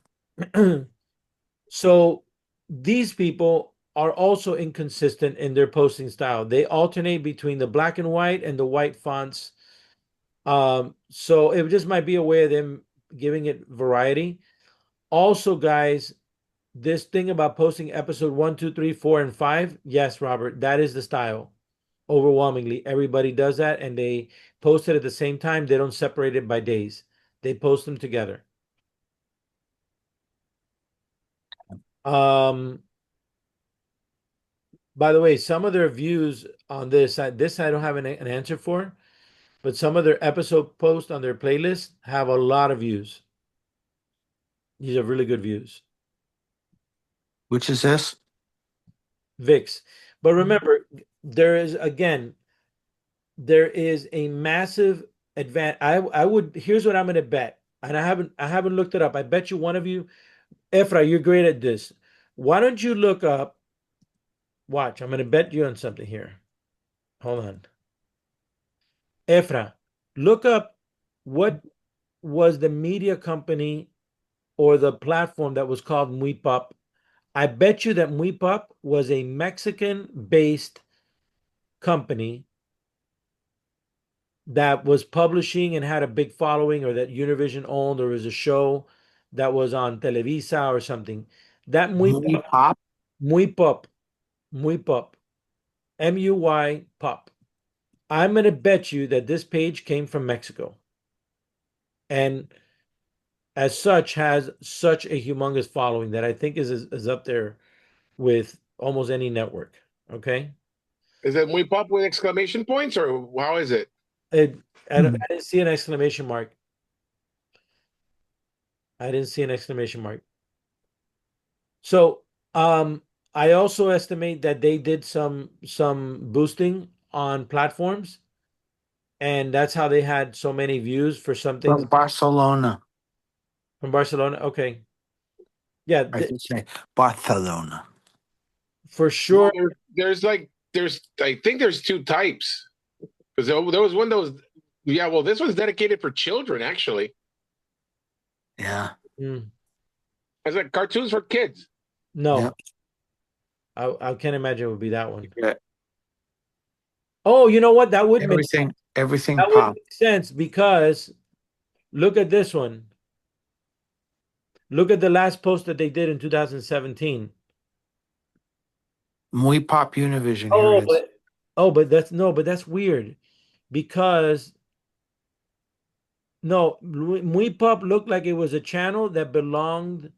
So these people are also inconsistent in their posting style. They alternate between the black and white and the white fonts. So it just might be a way of them giving it variety. Also, guys, this thing about posting episode one, two, three, four, and five, yes, Robert, that is the style. Overwhelmingly, everybody does that and they post it at the same time. They don't separate it by days. They post them together. Um, by the way, some of their views on this I don't have an answer for, but some of their episode posts on their playlist have a lot of views. These are really good views. Which is this? VIX. But remember, there is again, there is a massive advantage. I would here's what I'm gonna bet. And I haven't looked it up. I bet you one of you, Efra, you're great at this. Why don't you look up, watch, I'm gonna bet you on something here. Hold on. Efra, look up what was the media company or the platform that was called Muipop. I bet you that Muipop was a Mexican based company that was publishing and had a big following, or that Univision owned, or was a show that was on Televisa or something. That Muy Muy Pop. Muy Pop, Muy Pop, MUY Pop. I'm gonna bet you that this page came from Mexico, and as such has such a humongous following that I think is up there with almost any network. Okay, Is it muy pop with exclamation points, or how is it? it, Hmm. I didn't see an exclamation mark. I didn't see an exclamation mark. So, I also estimate that they did some boosting on platforms, and that's how they had so many views for some things From Barcelona. from Barcelona. Okay, yeah, I should say Barcelona. for No, sure. there's I think there's two types, because there was one that was, yeah, well, this one's dedicated for children actually. Yeah. Mm, It's like cartoons for kids. no, Yep. I can't imagine it would be that one. Yeah. Oh, you know what? That would make Everything that would pop. make sense because look at this one. Look at the last post that they did in 2017. Muy Pop Univision. Here Oh, it is. but oh, but that's no, but that's weird because no, Muy Pop looked like it was a channel that belonged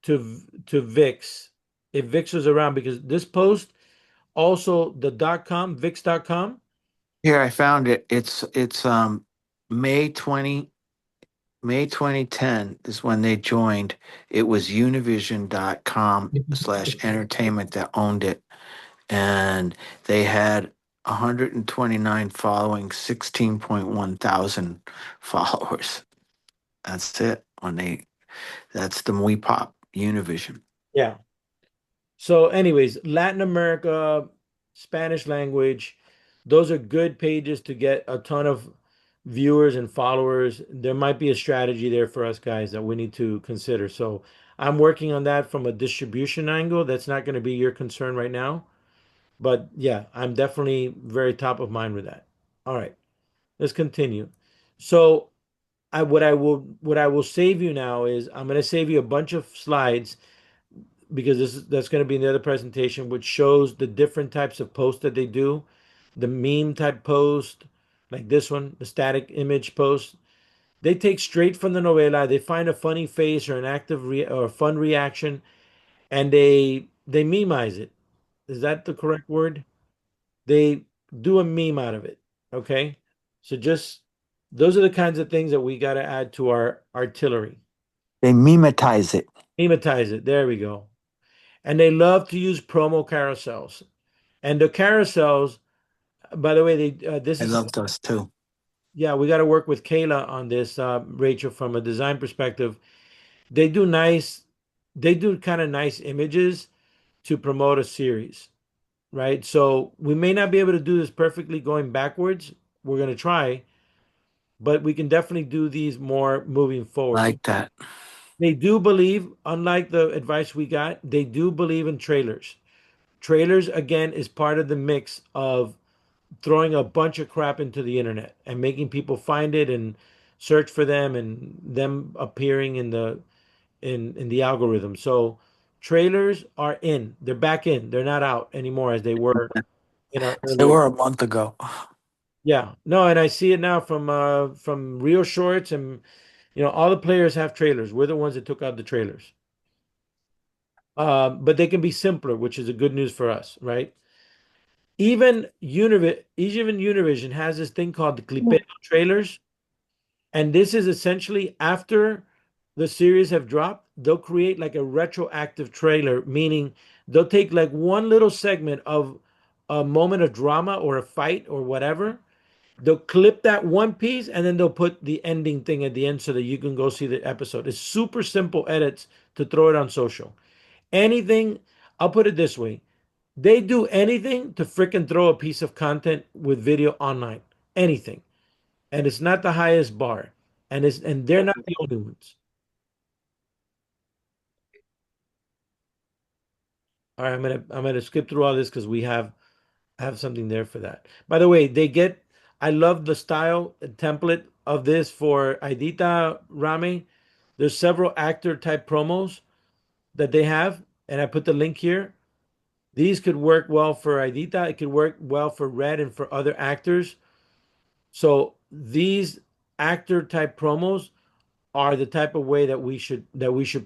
to VIX. If VIX was around, because this post also the .com VIX.com. Here I found it. It's May 20 May 2010 is when they joined. It was univision.com/entertainment that owned it. And they had 129 following, 16.1 thousand followers. That's it. That's the Muy Pop Univision. Yeah. So, anyways, Latin America, Spanish language, those are good pages to get a ton of viewers and followers. There might be a strategy there for us guys that we need to consider. So, I'm working on that from a distribution angle. That's not going to be your concern right now. But yeah, I'm definitely very top of mind with that. All right, let's continue. So, what I will save you now is I'm going to save you a bunch of slides because that's going to be in the other presentation, which shows the different types of posts that they do. The meme type post, like this one, the static image post, they take straight from the novela. They find a funny face or an or fun reaction, and they memeize it. Is that the correct word? They do a meme out of it. Okay, so just those are the kinds of things that we got to add to our artillery. They memetize it. Memetize it. There we go. And they love to use promo carousels. And the carousels, by the way, this I is love those too. yeah, we got to work with Kayla on this, Rachel, from a design perspective. They do nice, they do kind of nice images to promote a series, right? So we may not be able to do this perfectly going backwards. We're going to try, but we can definitely do these more moving forward. Like that. They do believe, unlike the advice we got, they do believe in trailers. Trailers, again, is part of the mix of throwing a bunch of crap into the internet and making people find it and search for them and them appearing in the algorithm. So trailers are in. They're back in. They're not out anymore as they were They earlier. were a month ago. Yeah, no, and I see it now from Real Shorts, and all the players have trailers. We're the ones that took out the trailers. But they can be simpler, which is a good news for us, right? Even Univision has this thing called the Clipeo trailers, and this is essentially after the series have dropped, they'll create like a retroactive trailer, meaning they'll take like one little segment of a moment of drama or a fight or whatever. They'll clip that one piece and then they'll put the ending thing at the end so that you can go see the episode. It's super simple edits to throw it on social. Anything, I'll put it this way. They do anything to freaking throw a piece of content with video online. Anything. And it's not the highest bar. And they're not the only ones. All right, I'm gonna skip through all this because we have something there for that. By the way, I love the style template of this for Aidita Rame. There's several actor type promos that they have, and I put the link here. These could work well for Aidita. It could work well for Red and for other actors. So these actor type promos are the type of way that we should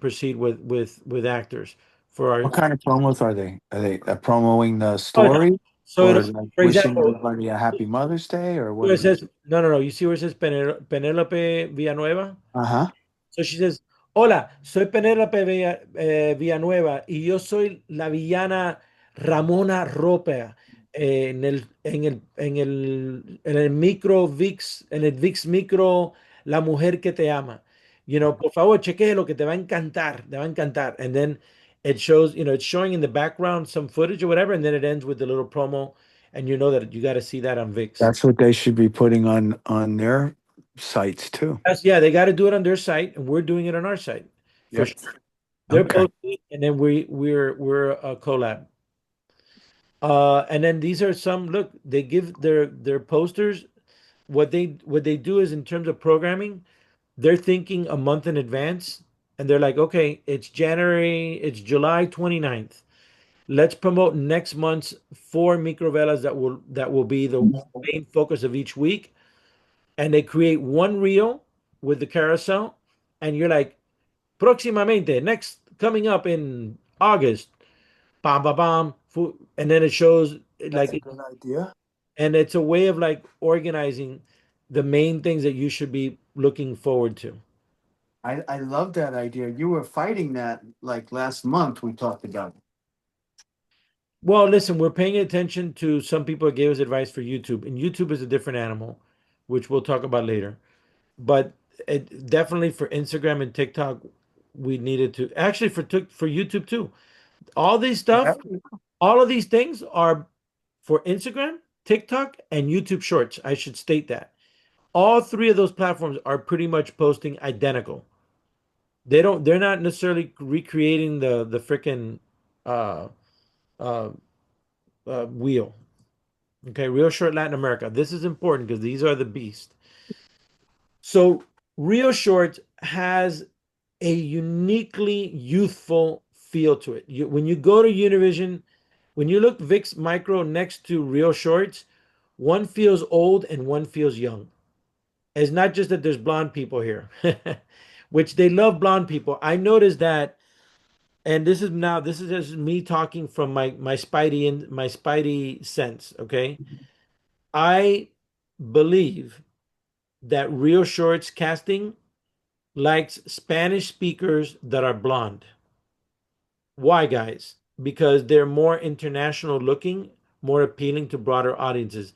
proceed with actors for our. What kind of promos are they? Are they promoting the Oh, no. story So or it'll, like for wishing example, everybody a happy Mother's Day or what where it is it? says no, no, no. You see where it says Penelope Villanueva? Uh-huh. So she says, hola, soy Penélope Villanueva y yo soy la villana Ramona Roper en el micro VIX, en el VIX micro, la mujer que te ama. Por favor, cheque lo que te va a encantar, te va a encantar. And then it shows, it's showing in the background some footage or whatever, and then it ends with the little promo, and you know that you got to see that on VIX. That's what they should be putting on their sites too. Yeah, they got to do it on their site, and we're doing it on our site for Yep. sure. They're Okay. posting, and then we're a collab. And then these are some. Look, they give their posters. What they do is in terms of programming, they're thinking a month in advance, and they're like, okay, it's July 29th. Let's promote next month's four microvelas that will be the main focus of each week, and they create one reel with the carousel, and you're like, próximamente, next coming up in August, bam, bam, bam, and then it shows That's a like, good idea. and it's a way of like organizing the main things that you should be looking forward to. I love that idea. You were fighting that like last month we talked about. Well, listen, we're paying attention to some people that gave us advice for YouTube, and YouTube is a different animal, which we'll talk about later. But definitely for Instagram and TikTok, we needed to actually for YouTube too. All these stuff, all of these things are for Instagram, TikTok, and YouTube Shorts. I should state that. All three of those platforms are pretty much posting identical. They're not necessarily recreating the freaking uh uh wheel. Okay, Real Short Latin America. This is important because these are the beast. So Real Short has a uniquely youthful feel to it. When you go to Univision, when you look VIX Micro next to Real Shorts, one feels old and one feels young. It's not just that there's blonde people here, which they love blonde people. I noticed that, and this is just me talking from my spidey sense. Okay, I believe that Real Shorts casting likes Spanish speakers that are blonde. Why, guys? Because they're more international looking, more appealing to broader audiences.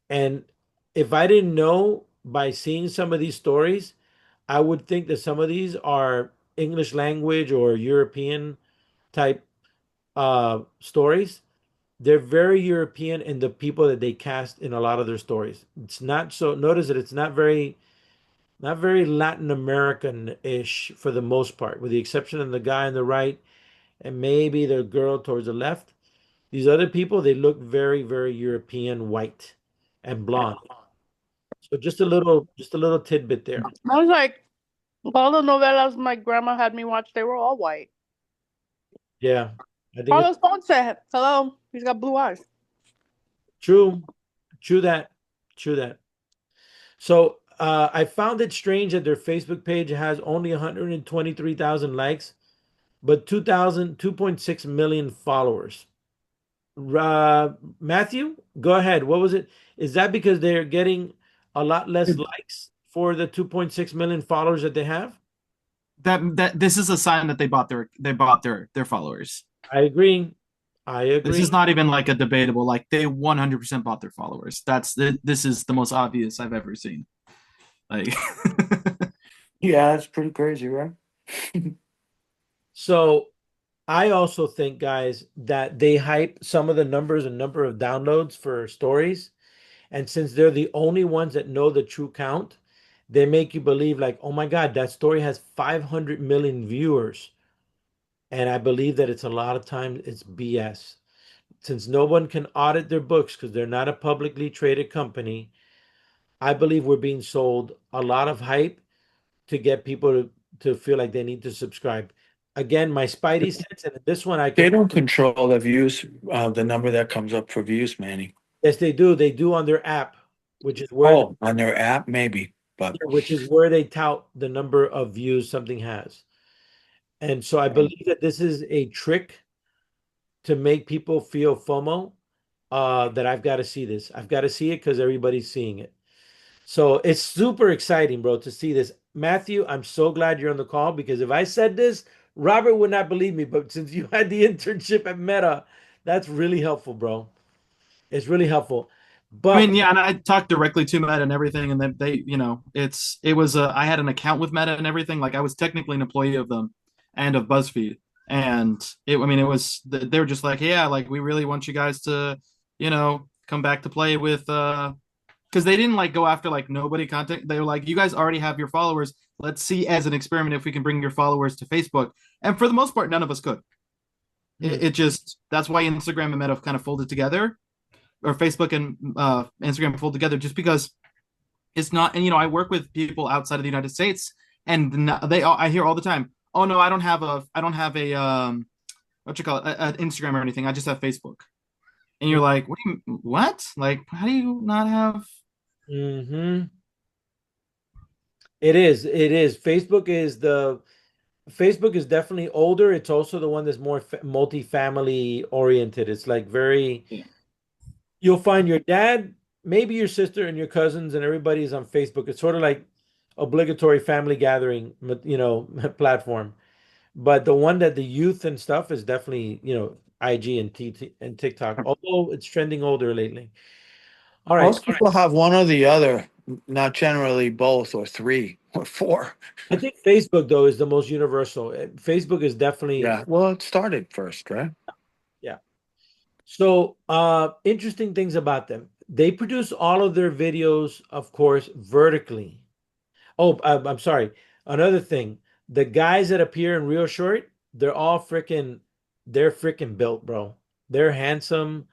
And if I didn't know by seeing some of these stories, I would think that some of these are English language or European type stories. They're very European in the people that they cast in a lot of their stories. It's not so, notice that it's not very Latin American-ish for the most part, with the exception of the guy on the right and maybe the girl towards the left. These other people, they look very, very European, white and blonde. So just a little tidbit there. I was like, all the novelas my grandma had me watch, they were all white. Yeah, I think it's Carlos Ponce, hello, he's got blue eyes. True, true that, true that. So I found it strange that their Facebook page has only 123,000 likes, but 2.6 million followers. Uh, Matthew, go ahead. What was it? Is that because they're getting a lot less likes for the 2.6 million followers that they have? That this is a sign that they bought their followers. I agree. I This agree. is not even like a debatable. Like they 100% bought their followers. This is the most obvious I've ever seen. Like, Yeah, that's pretty crazy, right? So I also think, guys, that they hype some of the numbers and number of downloads for stories. And since they're the only ones that know the true count, they make you believe, like, oh my God, that story has 500 million viewers. And I believe that it's a lot of times it's BS. Since no one can audit their books because they're not a publicly traded company, I believe we're being sold a lot of hype to get people to feel like they need to subscribe. Again, my spidey sense, and this one I They can, don't control the views, the number that comes up for views, Manny. yes, they do. They do on their app, which is where Oh, on their app, maybe, but they tout the number of views something has. And so I believe that this is a trick to make people feel FOMO, that I've got to see this. I've got to see it because everybody's seeing it. So it's super exciting, bro, to see this. Matthew, I'm so glad you're on the call because if I said this, Robert would not believe me. But since you had the internship at Meta, that's really helpful, bro. It's really helpful. I But mean, yeah, and I talked directly to Meta and everything, and then I had an account with Meta and everything. Like I was technically an employee of them and of BuzzFeed, and it was they were just like, yeah, like we really want you guys to, come back to play with, because they didn't like go after like nobody content. They were like, you guys already have your followers. Let's see as an experiment if we can bring your followers to Facebook. And for the most part, none of us could. hmm, It just that's why Instagram and Meta kind of folded together, or Facebook and Instagram fold together, just because it's not. And I work with people outside of the United States, and I hear all the time, "Oh no, I don't have a what you call it, an Instagram or anything. I just have Facebook." And you're like, what? Like, how do you not have? mm-hmm. It is. It is. Facebook is definitely older. It's also the one that's more multi-family oriented. It's like very, Yeah. you'll find your dad, maybe your sister and your cousins, and everybody's on Facebook. It's sort of like obligatory family gathering, platform. But the one that the youth and stuff is definitely, IG and and TikTok, although it's trending older lately. All right. most people have one or the other, not generally both or three or four. I think Facebook though is the most universal. Facebook is definitely, Yeah, well, it started first, right? yeah. So, interesting things about them. They produce all of their videos, of course, vertically. Oh, I'm sorry. Another thing, the guys that appear in Real Short, they're freaking built, bro. They're handsome.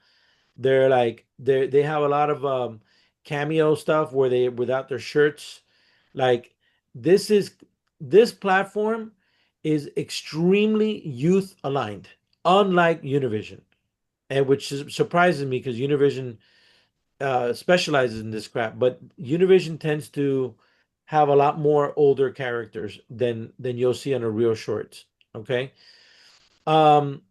They're like they have a lot of cameo stuff where they without their shirts. Like this is this platform is extremely youth aligned, unlike Univision, and which surprises me because Univision specializes in this crap, but Univision tends to have a lot more older characters than you'll see on a Real Shorts. Okay. Um,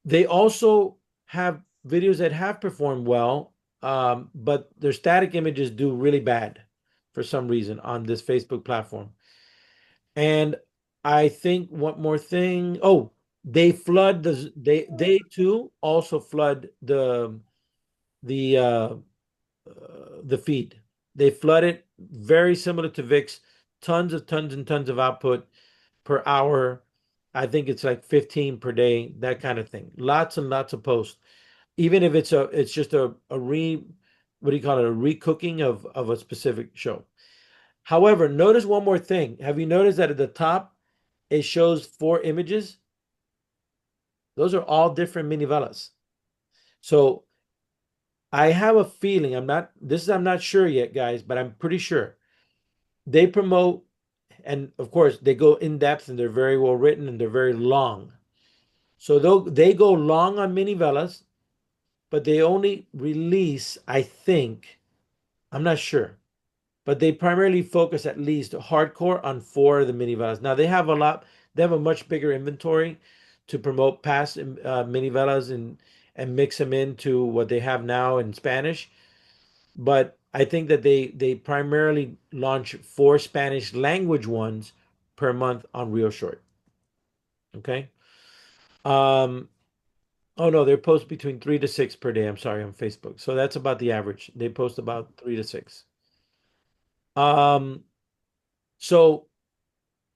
they also have videos that have performed well, but their static images do really bad for some reason on this Facebook platform. And I think one more thing. Oh, they too also flood the the feed. They flood it very similar to VIX, tons and tons of output per hour. I think it's like 15 per day, that kind of thing. Lots and lots of posts. Even if it's just a what do you call it? A recooking of a specific show. However, notice one more thing. Have you noticed that at the top it shows 4 images? Those are all different minivelas. So I have a feeling, I'm not sure yet, guys, but I'm pretty sure they promote, and of course they go in depth and they're very well written and they're very long. So they go long on minivelas but they only release, I think, I'm not sure, but they primarily focus at least hardcore on four of the minivelas. Now they have a much bigger inventory to promote past minivelas and mix them into what they have now in Spanish. But I think that they primarily launch four Spanish language ones per month on Real Short. Okay. Um, oh no, they post between 3 to 6 per day. I'm sorry, on Facebook. So that's about the average. They post about 3 to 6. Um, so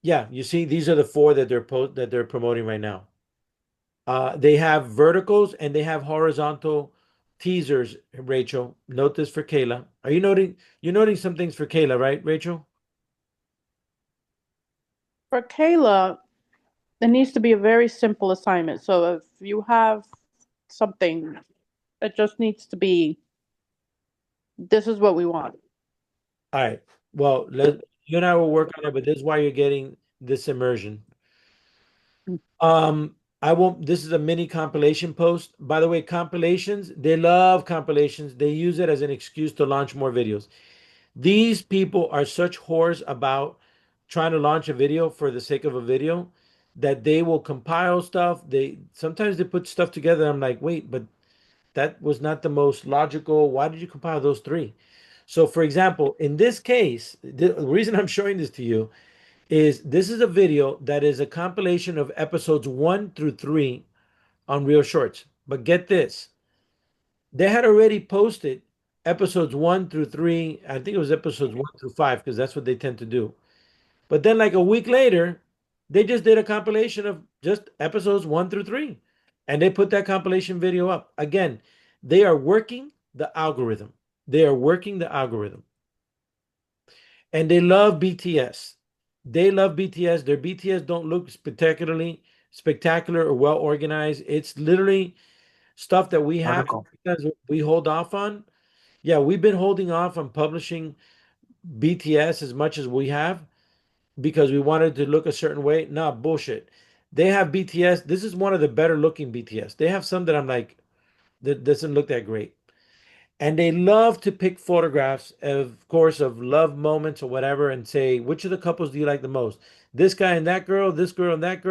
yeah, you see, these are the four that they're promoting right now. They have verticals and they have horizontal teasers, Rachel. Note this for Kayla. Are you noting you're noting some things for Kayla, right, Rachel? For Kayla, it needs to be a very simple assignment. So if you have something, it just needs to be, this is what we want. All right. Well, you and I will work on it, but this is why you're getting this immersion. I won't. This is a mini compilation post. By the way, compilations, they love compilations. They use it as an excuse to launch more videos. These people are such whores about trying to launch a video for the sake of a video that they will compile stuff. They sometimes they put stuff together. I'm like, wait, but that was not the most logical. Why did you compile those three? So, for example, in this case, the reason I'm showing this to you is this is a video that is a compilation of episodes 1 through 3 on Real Shorts. But get this, they had already posted episodes 1 through 3. I think it was episodes 1 through 5 because that's what they tend to do. But then, like a week later, they just did a compilation of just episodes 1 through 3. And they put that compilation video up. Again, they are working the algorithm. They are working the algorithm. And they love BTS. They love BTS. Their BTS don't look spectacular or well organized. It's literally stuff that we have Article. because we hold off on. Yeah, we've been holding off on publishing BTS as much as we have because we wanted to look a certain way. Nah, bullshit. They have BTS. This is one of the better looking BTS. They have some that I'm like, that doesn't look that great. And they love to pick photographs, of course, of love moments or whatever, and say, which of the couples do you like the most? This guy and that girl, this girl and that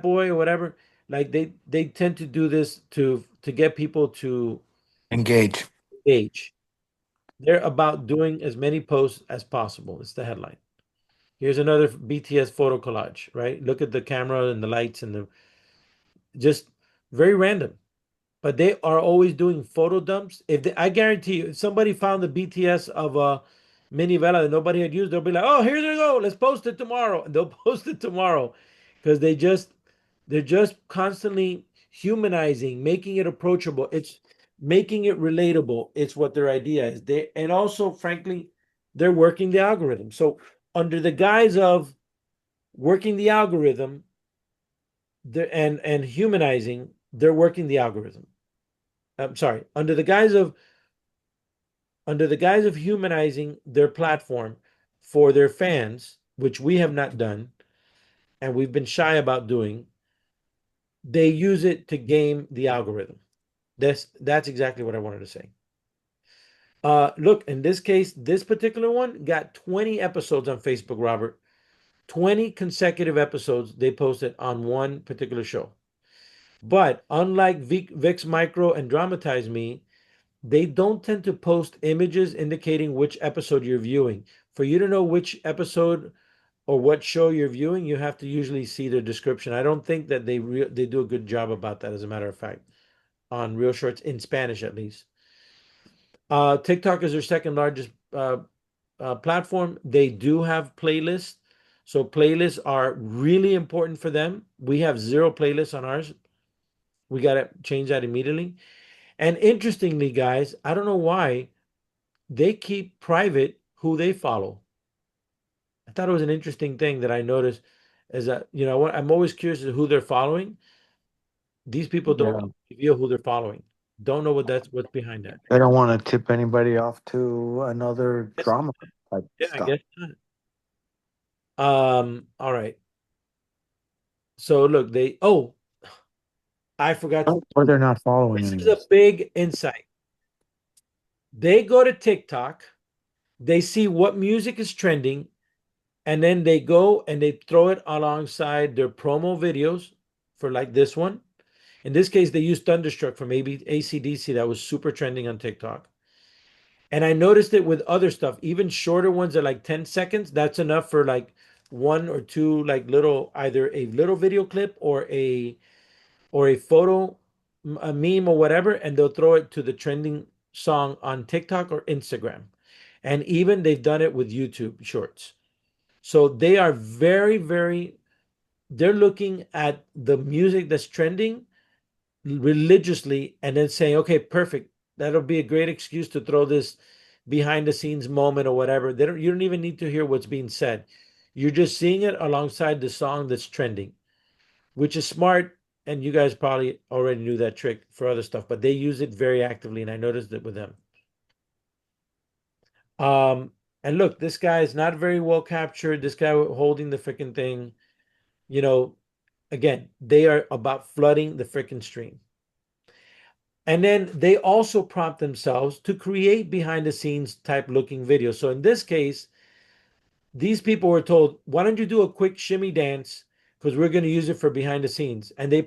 boy, or whatever. Like they tend to do this to get people to Engage. engage. They're about doing as many posts as possible. It's the headline. Here's another BTS photo collage, right? Look at the camera and the lights and the just very random. But they are always doing photo dumps. I guarantee you, if somebody found the BTS of a Minivela that nobody had used, they'll be like, "Oh, here they go. Let's post it tomorrow." And they'll post it tomorrow because they're just constantly humanizing, making it approachable. It's making it relatable. It's what their idea is. And also, frankly, they're working the algorithm. So under the guise of working the algorithm, and humanizing, they're working the algorithm. I'm sorry, under the guise of humanizing their platform for their fans, which we have not done and we've been shy about doing, they use it to game the algorithm. That's exactly what I wanted to say. Look, in this case, this particular one got 20 episodes on Facebook, Robert. 20 consecutive episodes they posted on one particular show. But unlike Vix Micro and Dramatize Me, they don't tend to post images indicating which episode you're viewing. For you to know which episode or what show you're viewing, you have to usually see the description. I don't think that they do a good job about that, as a matter of fact, on Real Shorts in Spanish at least. TikTok is their second largest platform. They do have playlists, so playlists are really important for them. We have zero playlists on ours. We got to change that immediately. And interestingly, guys, I don't know why they keep private who they follow. I thought it was an interesting thing that I noticed is that, I'm always curious as to who they're following. These people don't Yeah. reveal who they're following. Don't know what's behind that. They don't want to tip anybody off to another Yes. drama type Yeah, I stuff. guess not. All right. So look, I forgot to. Or they're not following This is anyone. a big insight. They go to TikTok, they see what music is trending, and then they go and they throw it alongside their promo videos for like this one. In this case, they used Thunderstruck from maybe ACDC that was super trending on TikTok. And I noticed it with other stuff, even shorter ones at like 10 seconds. That's enough for like one or two like little either a little video clip or a photo, a meme or whatever, and they'll throw it to the trending song on TikTok or Instagram. And even they've done it with YouTube shorts. So they are very, very, they're looking at the music that's trending religiously and then saying, okay, perfect. That'll be a great excuse to throw this behind the scenes moment or whatever. You don't even need to hear what's being said. You're just seeing it alongside the song that's trending, which is smart. And you guys probably already knew that trick for other stuff, but they use it very actively, and I noticed it with them. Um, and look, this guy is not very well captured. This guy holding the freaking thing, you know, again, they are about flooding the freaking stream. And then they also prompt themselves to create behind the scenes type looking videos. So in this case, these people were told, why don't you do a quick shimmy dance? Because we're going to use it for behind the scenes. And they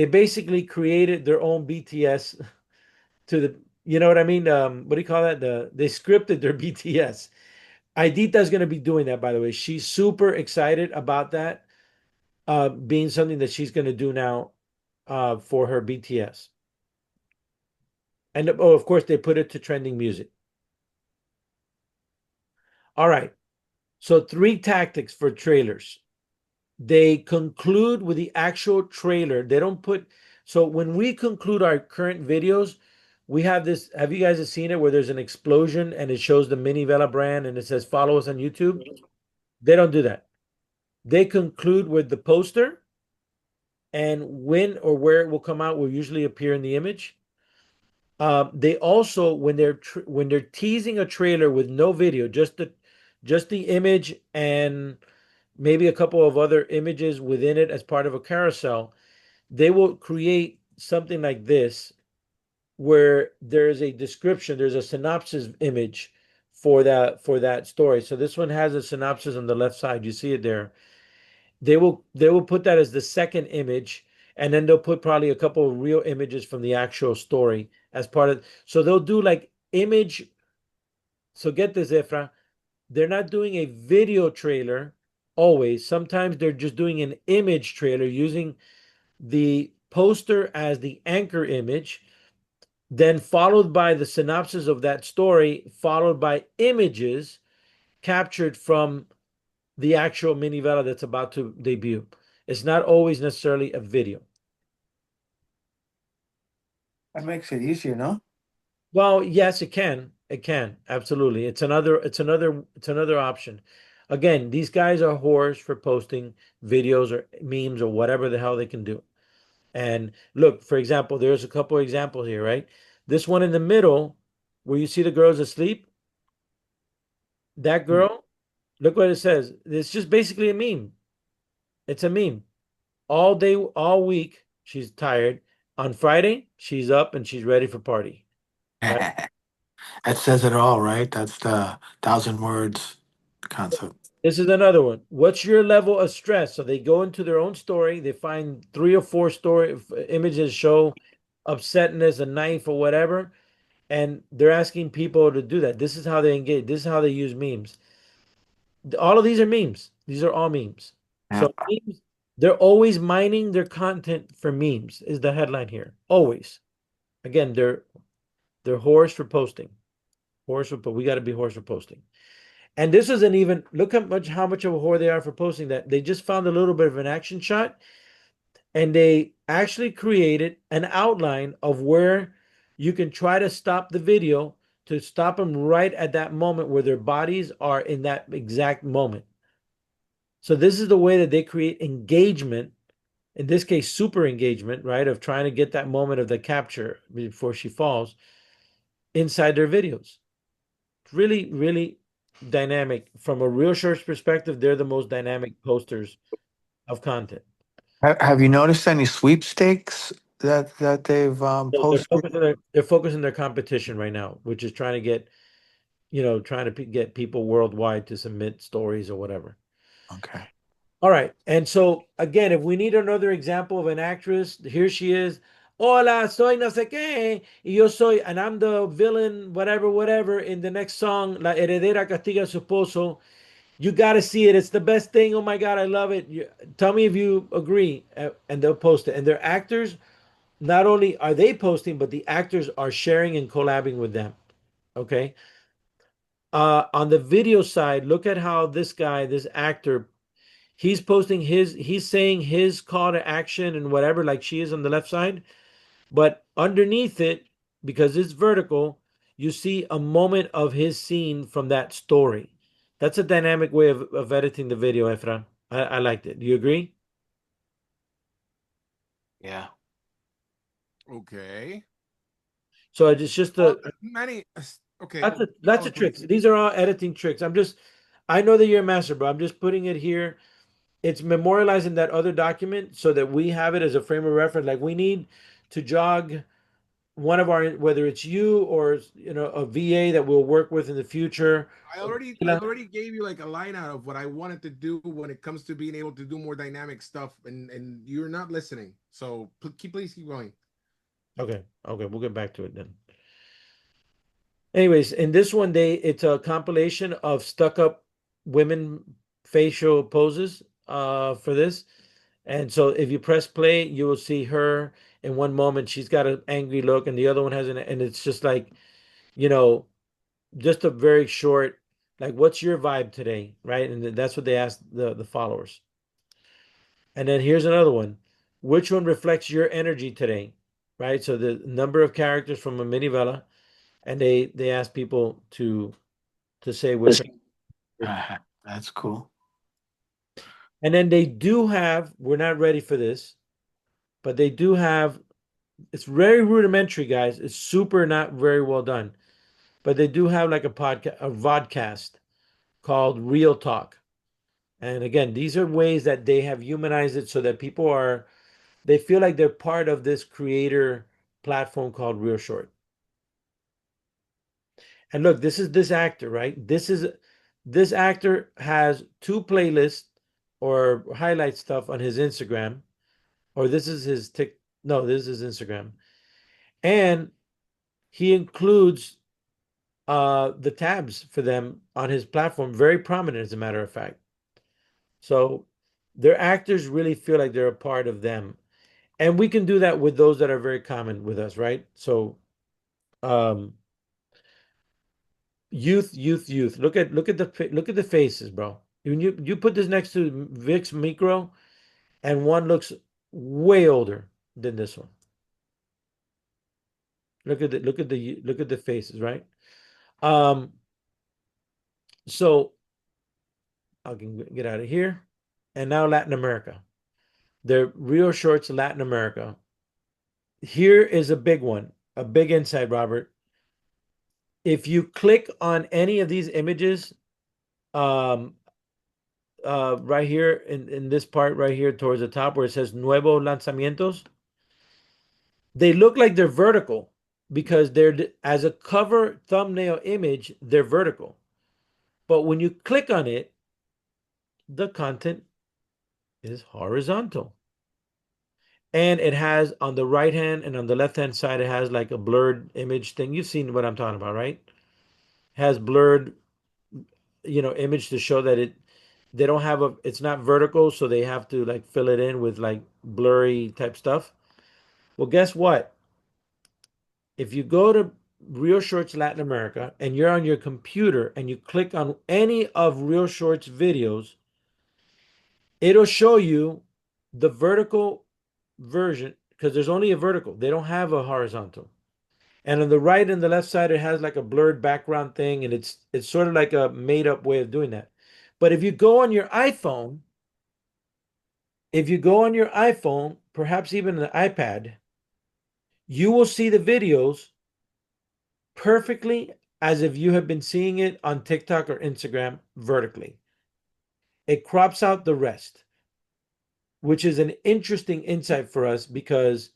basically created their own BTS to the, you know what I mean? What do you call that? They scripted their BTS. Idita is going to be doing that, by the way. She's super excited about that being something that she's going to do now for her BTS. And oh, of course, they put it to trending music. All right. So, three tactics for trailers. They conclude with the actual trailer. They don't put, so when we conclude our current videos, we have this. Have you guys seen it where there's an explosion and it shows the Minivela brand and it says follow us on YouTube? They don't do that. They conclude with the poster, and when or where it will come out will usually appear in the image. They also, when they're teasing a trailer with no video, just the image and maybe a couple of other images within it as part of a carousel, they will create something like this where there's a description, there's a synopsis image for that story. So this one has a synopsis on the left side. You see it there. They will put that as the second image, and then they'll put probably a couple of real images from the actual story as part of. So they'll do like image. So get this, Efra. They're not doing a video trailer always. Sometimes they're just doing an image trailer using the poster as the anchor image, then followed by the synopsis of that story, followed by images captured from the actual Minivela that's about to debut. It's not always necessarily a video. That makes it easier, no? Well, yes, it can. It can. Absolutely. It's another option. Again, these guys are whores for posting videos or memes or whatever the hell they can do. And look, for example, there's a couple of examples here, right? This one in the middle, where you see the girls asleep, that girl, look what it says. It's just basically a meme. It's a meme. All day, all week, she's tired. On Friday, she's up and she's ready for party. Right? That says it all, right? That's the thousand words concept. This is another one. What's your level of stress? So they go into their own story. They find three or four story images show upsetness, a knife or whatever, and they're asking people to do that. This is how they engage. This is how they use memes. All of these are memes. These are all memes. Yeah. So memes, they're always mining their content for memes. Is the headline here? Always. Again, they're whores for posting. But we got to be whores for posting. And this isn't even look how much of a whore they are for posting that. They just found a little bit of an action shot and they actually created an outline of where you can try to stop the video to stop them right at that moment where their bodies are in that exact moment. So this is the way that they create engagement, in this case, super engagement, right? Of trying to get that moment of the capture before she falls inside their videos. Really, really dynamic. From a real shorts perspective, they're the most dynamic posters of content. Have you noticed any sweepstakes that they've So posted? they're focusing their competition right now, which is trying to get, trying to get people worldwide to submit stories or whatever. Okay. All right. And so again, if we need another example of an actress, here she is. Hola, soy no sé qué, y yo soy, and I'm the villain, whatever, whatever, in the next song, La Heredera Castiga a su Esposo. You got to see it. It's the best thing. Oh my God, I love it. Tell me if you agree, and they'll post it. And their actors, not only are they posting, but the actors are sharing and collabing with them. Okay. On the video side, look at how this guy, this actor, he's posting he's saying his call to action and whatever, like she is on the left side, but underneath it, because it's vertical, you see a moment of his scene from that story. That's a dynamic way of editing the video, Efra. I liked it. Do you agree? Yeah. Okay. So it's just Well, a many. Okay. lots of tricks. These are all editing tricks. I know that you're a master, but I'm just putting it here. It's memorializing that other document so that we have it as a frame of reference. Like we need to jog one of our, whether it's you or a VA that we'll work with in the future. I already gave you like a line out of what I wanted to do when it comes to being able to do more dynamic stuff, and you're not listening. So please keep going. Okay, we'll get back to it then. Anyways, in this one day, it's a compilation of stuck up women facial poses for this. And so if you press play, you will see her in one moment. She's got an angry look, and the other one has and it's just like, you know, just a very short, like, what's your vibe today? Right. And that's what they asked the followers. And then here's another one. Which one reflects your energy today? Right. So the number of characters from a Minivela, and they ask people to say which. That's cool. And then they do have, we're not ready for this, but they do have, it's very rudimentary, guys. It's super not very well done. But they do have like a podcast, a vodcast called Real Talk. And again, these are ways that they have humanized it so that they feel like they're part of this creator platform called Real Short. And look, this is this actor, right? This actor has two playlists or highlight stuff on his Instagram, or this is his tick. No, this is his Instagram, and he includes the tabs for them on his platform, very prominent, as a matter of fact. So their actors really feel like they're a part of them, and we can do that with those that are very common with us, right? So um, youth. Look at the faces, bro. When you put this next to Vic's Micro, and one looks way older than this one. Look at the faces, right? Um, so I can get out of here. And now Latin America. The Rio Shorts Latin America. Here is a big one, a big insight, Robert. If you click on any of these images, um, right here in this part right here towards the top where it says Nuevo Lanzamientos, they look like they're vertical because they're as a cover thumbnail image, they're vertical. But when you click on it, the content is horizontal. And it has on the right hand and on the left hand side, it has like a blurred image thing. You've seen what I'm talking about, right? It has blurred, image to show that they don't have it's not vertical, so they have to like fill it in with like blurry type stuff. Well, guess what? If you go to Real Shorts Latin America and you're on your computer and you click on any of Real Shorts videos, it'll show you the vertical version because there's only a vertical. They don't have a horizontal. And on the right and the left side, it has like a blurred background thing, and it's sort of like a made up way of doing that. But if you go on your iPhone, perhaps even an iPad, you will see the videos perfectly as if you have been seeing it on TikTok or Instagram vertically. It crops out the rest. which is an interesting insight for us because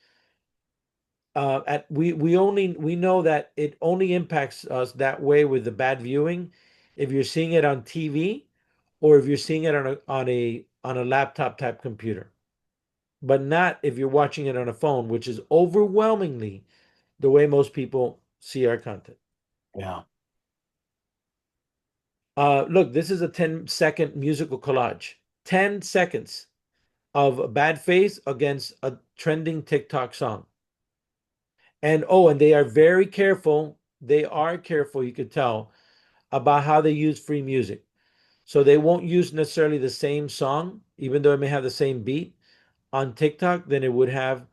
we know that it only impacts us that way with the bad viewing if you're seeing it on TV or if you're seeing it on a laptop type computer, but not if you're watching it on a phone, which is overwhelmingly the way most people see our content. Yeah. Look, this is a 10-second musical collage. 10 seconds of a bad face against a trending TikTok song. And they are very careful. They are careful, you could tell, about how they use free music. So they won't use necessarily the same song, even though it may have the same beat on TikTok, than it would have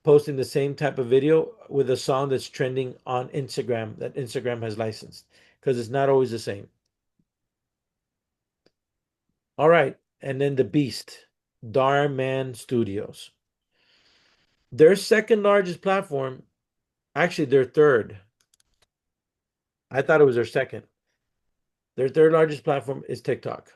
posting the same type of video with a song that's trending on Instagram that Instagram has licensed, because it's not always the same. All right. And then the beast, Darman Studios. Their second largest platform, actually their third. I thought it was their second. Their third largest platform is TikTok.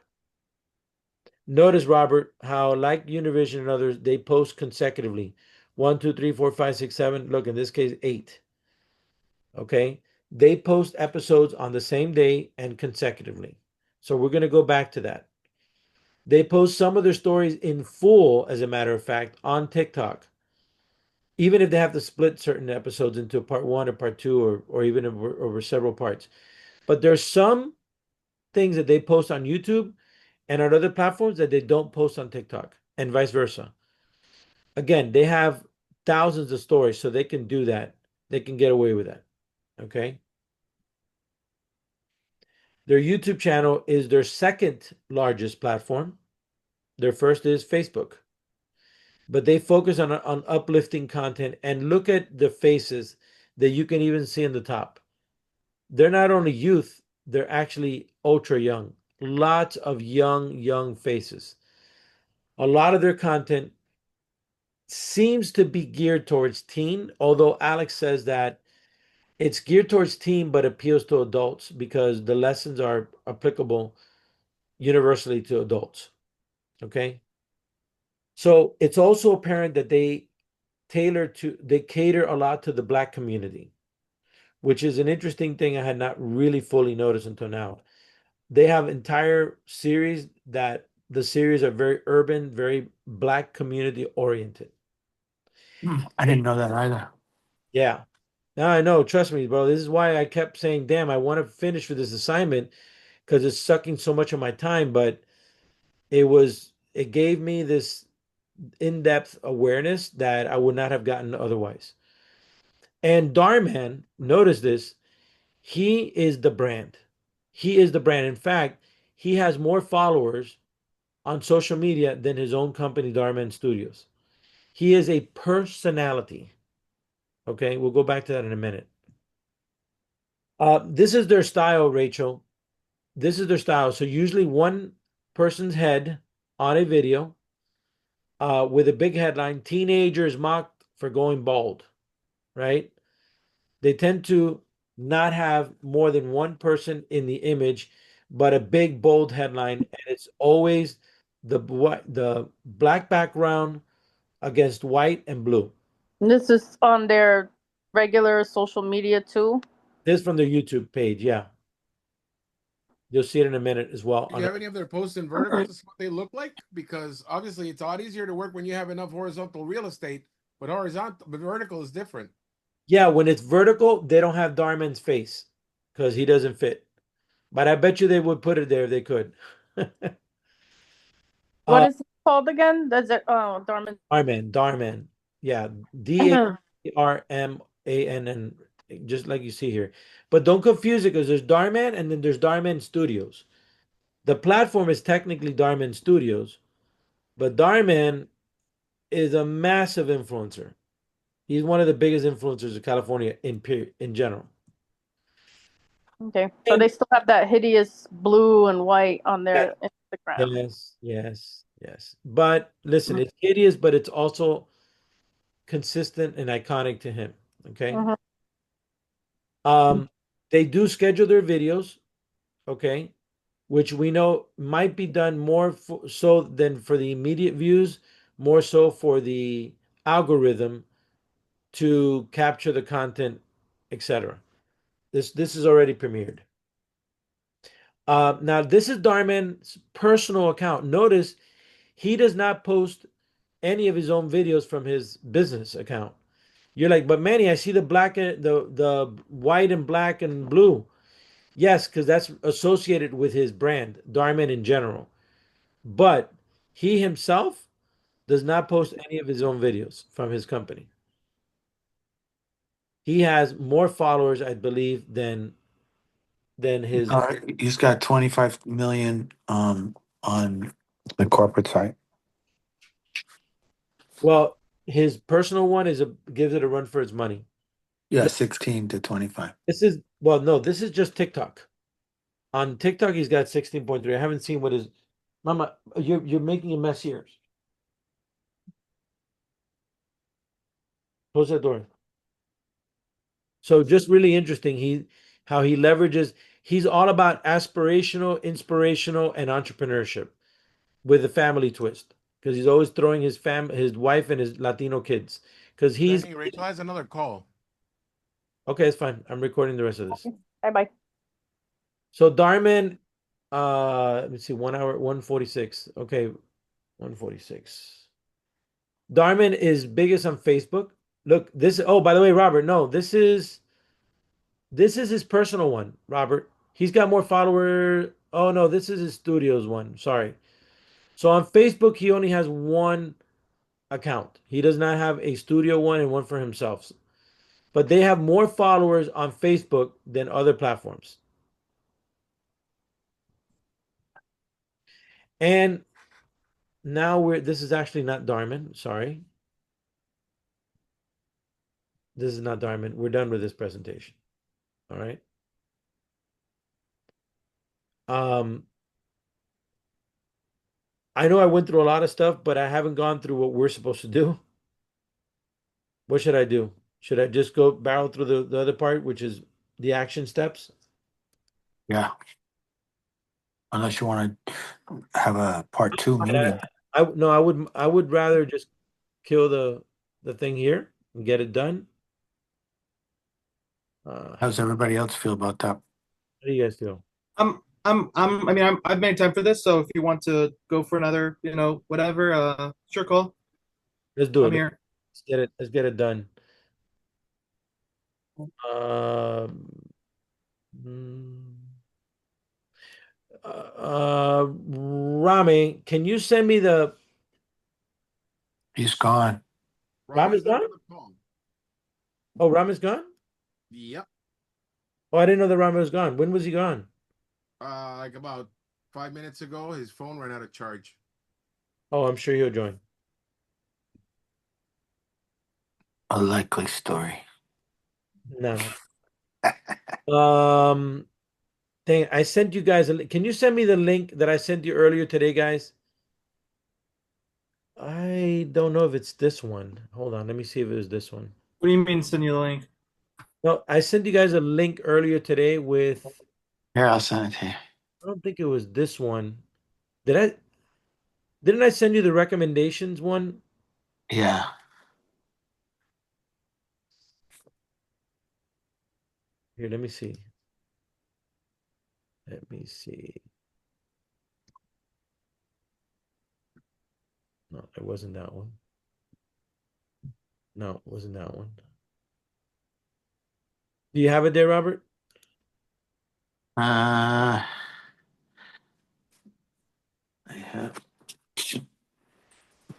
Notice, Robert, how like Univision and others, they post consecutively. 1, 2, 3, 4, 5, 6, 7. Look, in this case, 8. Okay. They post episodes on the same day and consecutively. So we're going to go back to that. They post some of their stories in full, as a matter of fact, on TikTok, even if they have to split certain episodes into part one or part two, or even over several parts. But there's some things that they post on YouTube and on other platforms that they don't post on TikTok, and vice versa. Again, they have thousands of stories, so they can do that. They can get away with that. Okay. Their YouTube channel is their second largest platform. Their first is Facebook. But they focus on uplifting content, and look at the faces that you can even see in the top. They're not only youth, they're actually ultra young. Lots of young faces. A lot of their content seems to be geared towards teen, although Alex says that it's geared towards teen but appeals to adults because the lessons are applicable universally to adults. Okay. So it's also apparent that they cater a lot to the Black community, which is an interesting thing I had not really fully noticed until now. They have entire series that the series are very urban, very Black community oriented. I didn't know that either. Yeah. Now I know, trust me, bro. This is why I kept saying, damn, I want to finish with this assignment because it's sucking so much of my time, but it gave me this in-depth awareness that I would not have gotten otherwise. And Darman, notice this, he is the brand. He is the brand. In fact, he has more followers on social media than his own company, Darman Studios. He is a personality. Okay, we'll go back to that in a minute. This is their style, Rachel. This is their style. So usually one person's head on a video with a big headline, teenagers mocked for going bald, right? They tend to not have more than one person in the image, but a big bold headline, and it's always the black background against white and blue. This is on their regular social media too. This is from their YouTube page, yeah. You'll see it in a minute as well. Do you have any of their posts in vertical to see what they look like? Because obviously it's a lot easier to work when you have enough horizontal real estate, but vertical is different. Yeah, when it's vertical, they don't have Darman's face because he doesn't fit. But I bet you they would put it there if they could. What uh, is it called again? Does it? Oh, Darman. Darman. Yeah, Darmann, just like you see here. But don't confuse it because there's Darman and then there's Darman Studios. The platform is technically Darman Studios, but Darman is a massive influencer. He's one of the biggest influencers of California in general. Okay, so And they still have that hideous blue and white on their Instagram. yes. But listen, it's hideous, but it's also consistent and iconic to him. Okay. Mhm. Um, they do schedule their videos. Okay. which we know might be done more so than for the immediate views, more so for the algorithm to capture the content, etc. This is already premiered. Now this is Darman's personal account. Notice he does not post any of his own videos from his business account. You're like, but Manny, I see the black and the white and black and blue. Yes, because that's associated with his brand, Darman in general. But he himself does not post any of his own videos from his company. He has more followers, I believe, than his. He's got 25 million on the corporate site. Well, his personal one gives it a run for its money. Yeah, 16 to 25. This is well, no, this is just TikTok. On TikTok, he's got 16.3. I haven't seen what his Mama. You're making a mess here. Close that door. So just really interesting. How he leverages. He's all about aspirational, inspirational, and entrepreneurship with a family twist. Because he's always throwing his wife, and his Latino kids. Because he's Danny, Rachel has another call. okay. It's fine. I'm recording the rest of this. Bye bye. So Darman, let me see, 1 hour, 146. Okay, 146. Darman is biggest on Facebook. Look, this. Oh, by the way, Robert, no, this is his personal one, Robert. He's got more followers. Oh no, this is his studios one. Sorry. So on Facebook, he only has one account. He does not have a studio one and one for himself. But they have more followers on Facebook than other platforms. And now this is actually not Darman. Sorry. This is not Darman. We're done with this presentation. All right. Um, I know I went through a lot of stuff, but I haven't gone through what we're supposed to do. What should I do? Should I just go barrel through the other part, which is the action steps? Yeah. Unless you want to have a part two And meeting. I no, I would rather just kill the thing here and get it done. How How does everybody else feel about that? do you guys feel? I've made time for this, so if you want to go for another, whatever, sure, call. Let's do I'm it. here. Let's get it. Let's get it done. Um, mm, Rami, can you send me the He's gone. Rami's Rami's gone? another call. Oh, Rami's gone? Yep. Oh, I didn't know that Rami was gone. When was he gone? Like about 5 minutes ago, his phone ran out of charge. Oh, I'm sure he'll join. A likely story. No. Dang, I sent you guys can you send me the link that I sent you earlier today, guys? I don't know if it's this one. Hold on, let me see if it was this one. What do you mean send you the link? No, I sent you guys a link earlier today with Here, I'll send it to you. I don't think it was this one. Did I didn't I send you the recommendations one? Yeah. Here, let me see. Let me see. No, it wasn't that one. No, it wasn't that one. Do you have it there, Robert? I have.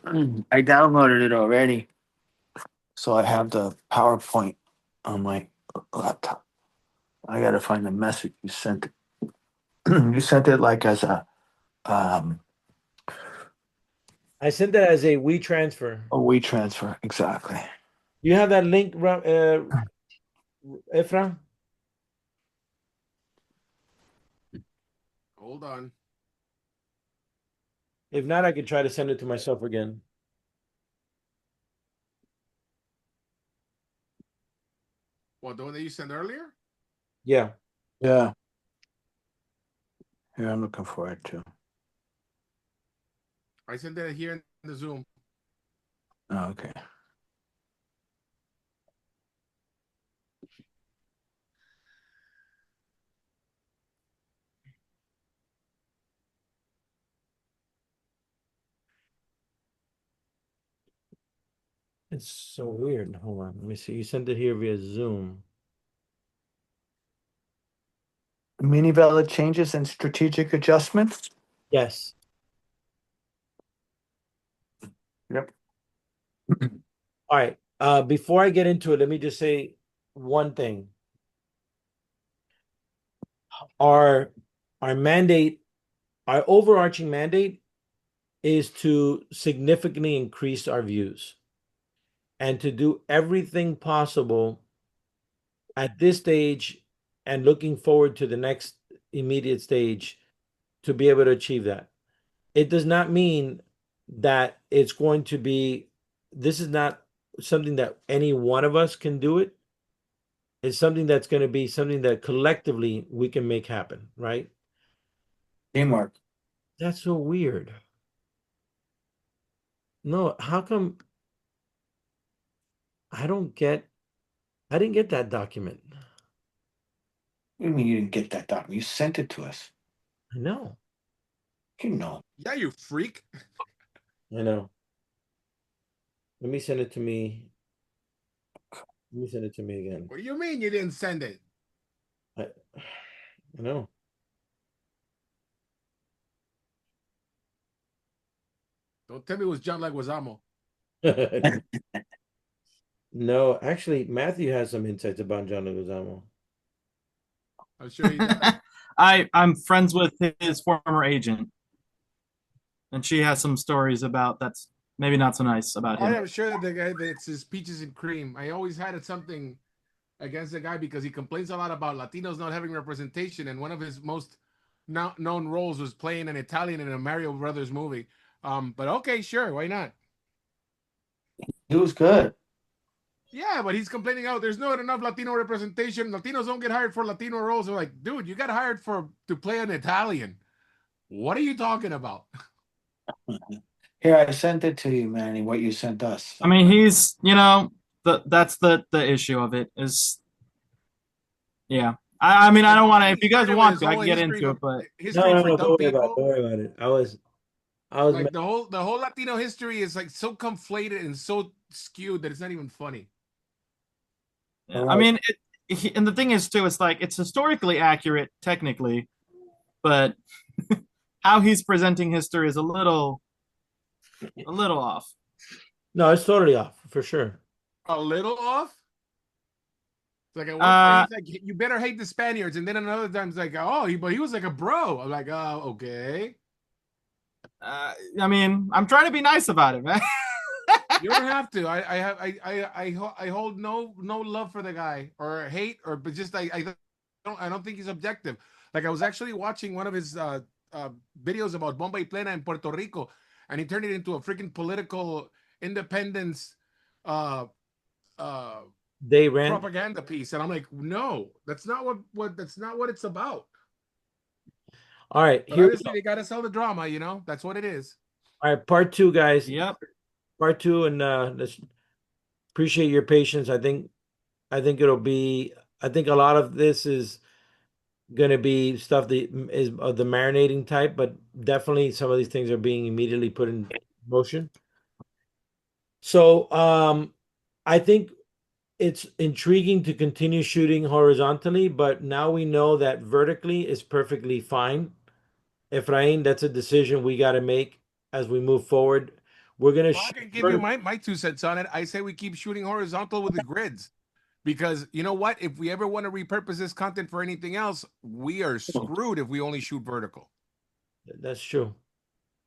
I downloaded it already. So I have the PowerPoint on my laptop. I gotta find the message you sent it. You sent it like as I sent that as a WeTransfer. a WeTransfer. Exactly. You have that link, Efra? Hold on. If not, I could try to send it to myself again. What, the one that you sent earlier? Yeah. Yeah. Yeah, I'm looking for it too. I sent it here in the Zoom. Oh, okay. It's so weird. Hold on. Let me see. You sent it here via Zoom. Minivela changes and strategic adjustments. Yes. Yep. All right. Before I get into it, let me just say one thing. Our our mandate, our overarching mandate is to significantly increase our views and to do everything possible at this stage and looking forward to the next immediate stage to be able to achieve that. It does not mean that it's going to be, this is not something that any one of us can do it. It's something that's going to be something that collectively we can make happen, right? Teamwork. That's so weird. No, how come I don't get, I didn't get that document. What do you mean you didn't get that document? You sent it to us. I know. You know. Yeah, you freak. I know. Let me send it to me. Let me send it to me again. What do you mean you didn't send it? I know. Don't tell me it was John Leguizamo. No, actually, Matthew has some insights about John Leguizamo. I'm sure he does. I'm friends with his former agent, and she has some stories about that's maybe not so nice about I him. am sure that the guy that's his peaches and cream. I always had something against the guy because he complains a lot about Latinos not having representation, and one of his most known roles was playing an Italian in a Mario Brothers movie. But okay, sure, why not? It was good. Yeah, but he's complaining, oh, there's not enough Latino representation. Latinos don't get hired for Latino roles. They're like, dude, you got hired to play an Italian. What are you talking about? Here, I sent it to you, Manny. What you sent us. I mean, he's that's the issue of it is, yeah. I mean, I don't want to. If you guys Started with want his to, I whole can get history into of it, but history for No, dumb don't worry about it. people. Don't worry about it. I was Like the whole Latino history is like so conflated and so skewed that it's not even funny. yeah, I mean, and the thing is too, it's like it's historically accurate technically, but how he's presenting history is a little off. No, it's totally off for sure. A little off. It's like at one point Uh, he's like, "You better hate the Spaniards," and then another time it's like, "Oh, but he was like a bro." I'm like, "Oh, okay." I mean, I'm trying to be nice about it, man. You don't have to. I hold no love for the guy or hate but just I don't think he's objective. Like I was actually watching one of his videos about Bomba y Plena in Puerto Rico, and he turned it into a freaking political independence uh uh They ran. propaganda piece, and I'm like, no, that's not what it's about. All right, But here we obviously go. they got to sell the drama, that's what it is. All right, part two, guys. Yep. Part two, and let's appreciate your patience. I think it'll be. I think a lot of this is going to be stuff that is of the marinating type, but definitely some of these things are being immediately put in motion. So, I think it's intriguing to continue shooting horizontally, but now we know that vertically is perfectly fine. Efrain, that's a decision we got to make as we move forward. We're gonna Well, I shoot can give you my 2 cents on it. I say we keep shooting horizontal with the grids because you know what? If we ever want to repurpose this content for anything else, we are screwed if we only shoot vertical. That's true.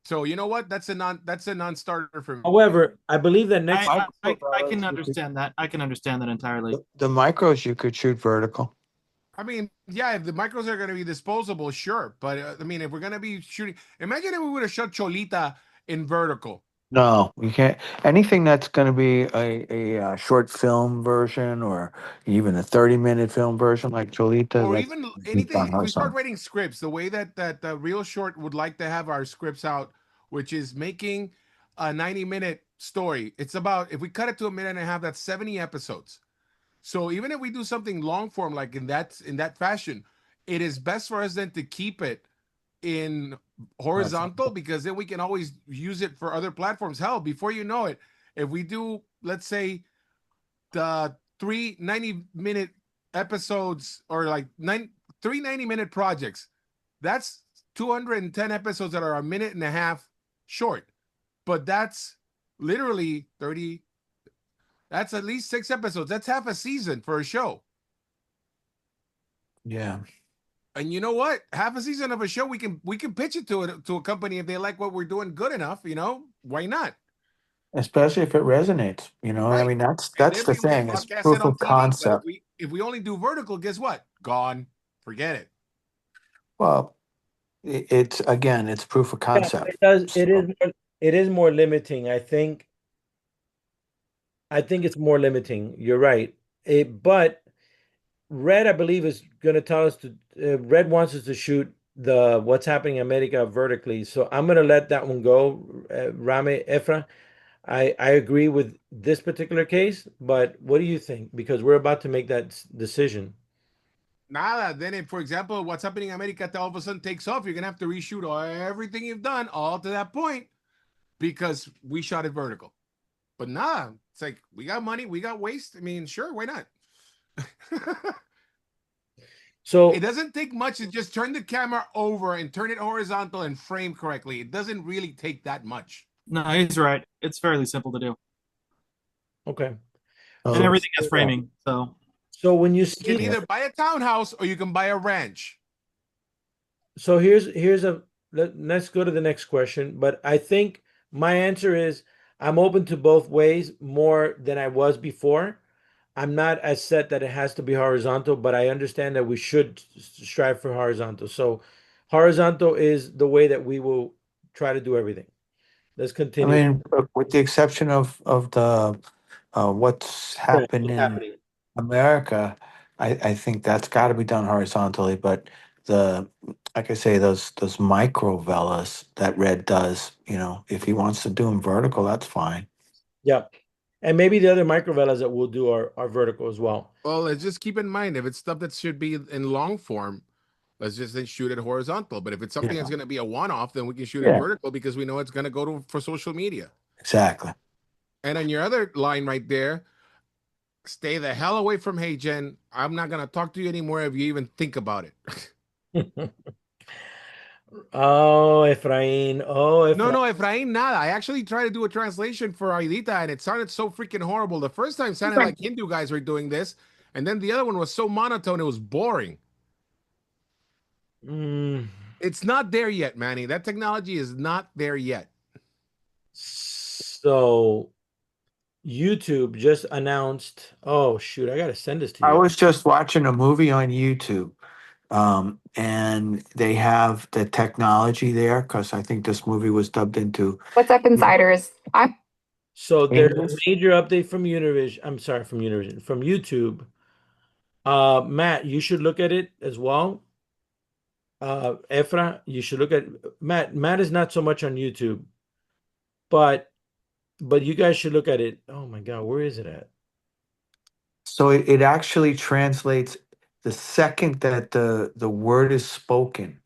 So you know what? That's a non-starter for me. However, I believe that next I can understand that. I can understand that entirely. The micros you could shoot vertical. I mean, yeah, if the micros are going to be disposable, sure. But I mean, if we're going to be shooting, imagine if we would have shot Cholita in vertical. No, you can't. Anything that's going to be a short film version or even a 30-minute film version like Cholita, Or that's even on anything. If we start horizontal. writing scripts, the way that the real short would like to have our scripts out, which is making a 90-minute story. It's about, if we cut it to a minute and a half, that's 70 episodes. So even if we do something long form like in that fashion, it is best for us then to keep it in horizontal, Horizontal. because then we can always use it for other platforms. Hell, before you know it, if we do, let's say, the three 90-minute episodes, or like three 90-minute projects, that's 210 episodes that are a minute and a half short. But that's literally 30, that's at least 6 episodes. That's half a season for a show. Yeah. And you know what? Half a season of a show, we can pitch it to a company if they like what we're doing good enough. Why not? Especially if it resonates, I Right. mean, that's And that's then the we can thing. It's broadcast it proof on of TV. But if concept. we only do vertical, guess what? Gone. Forget it. Well, it's again, it's proof of Yeah, concept. it does. So, It is more limiting. I think it's more limiting. You're right. But Red, I believe, is going to tell us to. Red wants us to shoot the what's happening in America vertically. So I'm going to let that one go. Rame Efra, I agree with this particular case, but what do you think? Because we're about to make that decision. Nada. Then, if, for example, what's happening in America all of a sudden takes off, you're gonna have to reshoot everything you've done all to that point because we shot it vertical. But nah, it's like we got money, we got waste. I mean, sure, why not? It So doesn't take much to just turn the camera over and turn it horizontal and frame correctly. It doesn't really take that much. No, he's right. It's fairly simple to do, okay. and So so everything has framing. So so when you You can see yeah. either buy a townhouse or you can buy a ranch. so here's a let's go to the next question. But I think my answer is I'm open to both ways more than I was before. I'm not as set that it has to be horizontal, but I understand that we should strive for horizontal. So horizontal is the way that we will try to do everything. Let's I continue. mean, with the exception of the what's Yeah, happened what's in happening? America, I think that's got to be done horizontally. But the like I say, those micro vellas that Red does, if he wants to do them vertical, that's fine. Yeah. And maybe the other microvellas that we'll do are vertical as well. Well, let's just keep in mind, if it's stuff that should be in long form, let's just then shoot it horizontal. But if it's something that's Yeah. going to be a one-off, then we can shoot it Yeah. vertical because we know it's going to go to for social media. Exactly. And on your other line right there, stay the hell away from Hey Jen. I'm not going to talk to you anymore if you even think about it. Oh, Efrain. Oh, No, Efrain. no, Efrain, nada. I actually tried to do a translation for Aidita and it sounded so freaking horrible. The first time sounded like Hindu guys were doing this, and then the other one was so monotone, it was boring. Mm, It's not there yet, Manny. That technology is not there yet. so YouTube just announced. Oh shoot, I gotta send this to I you. was just watching a movie on YouTube, and they have the technology there because I think this movie was dubbed into What's up, insiders? I'm So there's a English. major update from Univision. I'm sorry, from Univision, from YouTube. Matt, you should look at it as well. Efra, you should look at Matt. Matt is not so much on YouTube, but you guys should look at it. Oh my God, where is it at? So it actually translates the second that the word is spoken.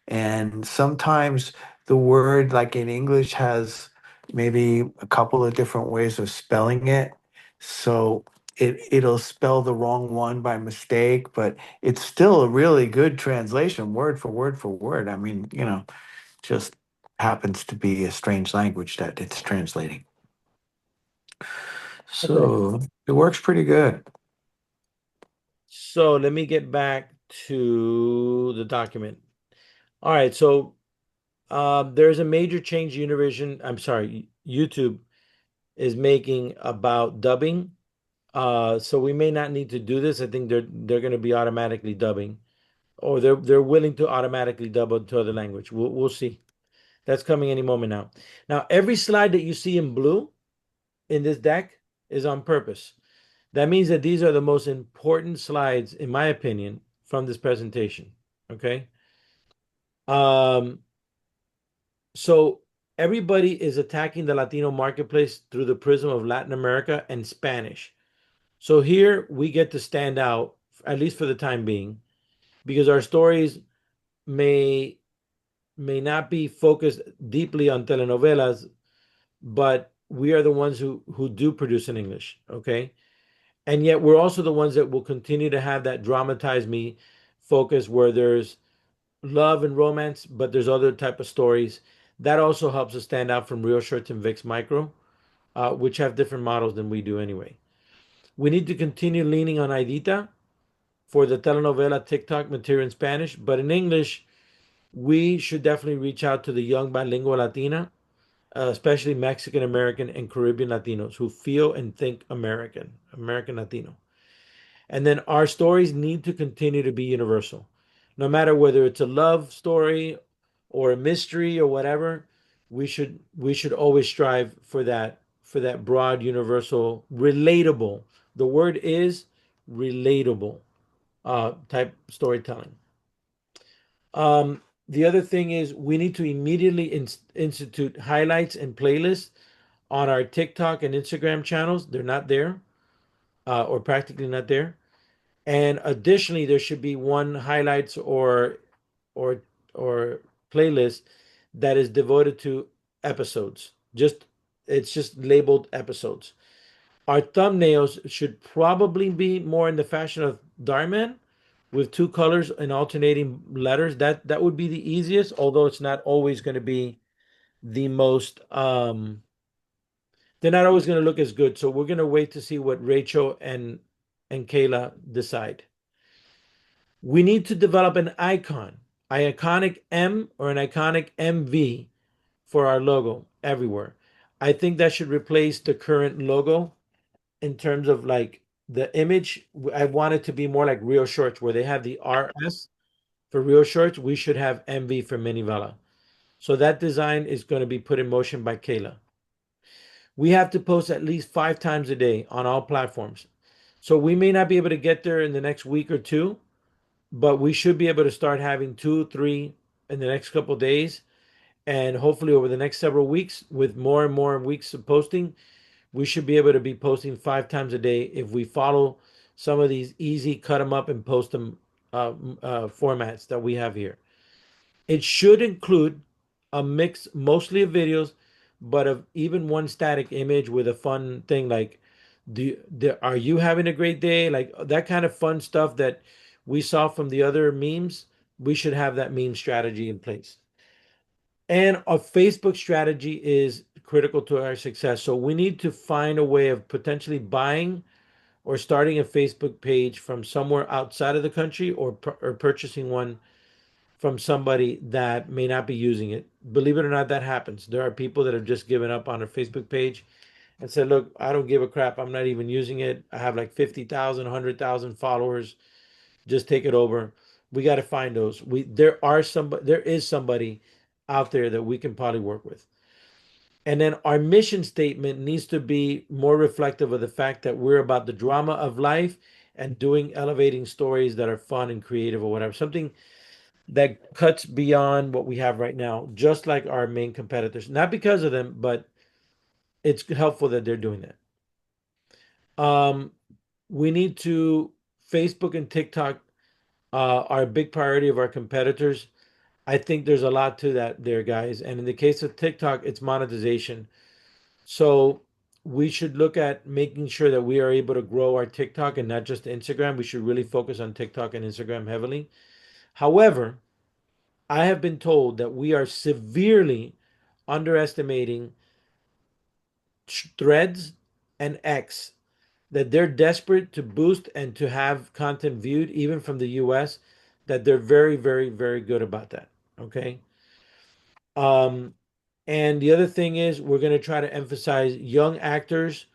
And sometimes the word, like in English, has maybe a couple of different ways of spelling it. So it'll spell the wrong one by mistake, but it's still a really good translation, word for word for word. I mean, just happens to be a strange language that it's translating. Okay. So it works pretty good. So let me get back to the document. All right, so there's a major change Univision, I'm sorry, YouTube is making about dubbing. So we may not need to do this. I think they're going to be automatically dubbing, or they're willing to automatically dub into other language. We'll see. That's coming any moment now. Now, every slide that you see in blue in this deck is on purpose. That means that these are the most important slides, in my opinion, from this presentation. Okay. Um, so everybody is attacking the Latino marketplace through the prism of Latin America and Spanish. So here we get to stand out, at least for the time being, because our stories may not be focused deeply on telenovelas, but we are the ones who do produce in English, okay? And yet we're also the ones that will continue to have that dramatize me focus where there's love and romance, but there's other type of stories. That also helps us stand out from Real Shorts and VIX Micro, which have different models than we do anyway. We need to continue leaning on Aidita for the telenovela TikTok material in Spanish, but in English, we should definitely reach out to the young bilingual Latina, especially Mexican American and Caribbean Latinos who feel and think American Latino. And then our stories need to continue to be universal. No matter whether it's a love story or a mystery or whatever, we should always strive for that broad universal relatable. The word is relatable type storytelling. The other thing is we need to immediately institute highlights and playlists on our TikTok and Instagram channels. They're not there, or practically not there. And additionally, there should be one highlights or or playlist that is devoted to episodes. Just it's just labeled episodes. Our thumbnails should probably be more in the fashion of Darman with two colors and alternating letters. That would be the easiest, although it's not always going to be the most they're not always going to look as good. So we're going to wait to see what Rachel and Kayla decide. We need to develop an iconic M or an iconic MV for our logo everywhere. I think that should replace the current logo in terms of like the image. I want it to be more like Real Shorts where they have the RS for Real Shorts. We should have MV for Minivela. So that design is going to be put in motion by Kayla. We have to post at least 5 times a day on all platforms. So we may not be able to get there in the next week or two, but we should be able to start having 2, 3 in the next couple of days. And hopefully over the next several weeks, with more and more weeks of posting, we should be able to be posting 5 times a day if we follow some of these easy cut them up and post them formats that we have here. It should include a mix mostly of videos, but of even one static image with a fun thing like, are you having a great day? Like that kind of fun stuff that we saw from the other memes. We should have that meme strategy in place. And a Facebook strategy is critical to our success. So we need to find a way of potentially buying or starting a Facebook page from somewhere outside of the country or purchasing one from somebody that may not be using it. Believe it or not, that happens. There are people that have just given up on a Facebook page and said, look, I don't give a crap. I'm not even using it. I have like 50,000, 100,000 followers. Just take it over. We got to find those. There is somebody out there that we can probably work with. And then our mission statement needs to be more reflective of the fact that we're about the drama of life and doing elevating stories that are fun and creative or whatever. Something that cuts beyond what we have right now, just like our main competitors. Not because of them, but it's helpful that they're doing that. We need to Facebook and TikTok are a big priority of our competitors. I think there's a lot to that there, guys. And in the case of TikTok, it's monetization. So we should look at making sure that we are able to grow our TikTok and not just Instagram. We should really focus on TikTok and Instagram heavily. However, I have been told that we are severely underestimating Threads and X, that they're desperate to boost and to have content viewed, even from the US, that they're very, very, very good about that. Okay. Um, and the other thing is, we're going to try to emphasize young actors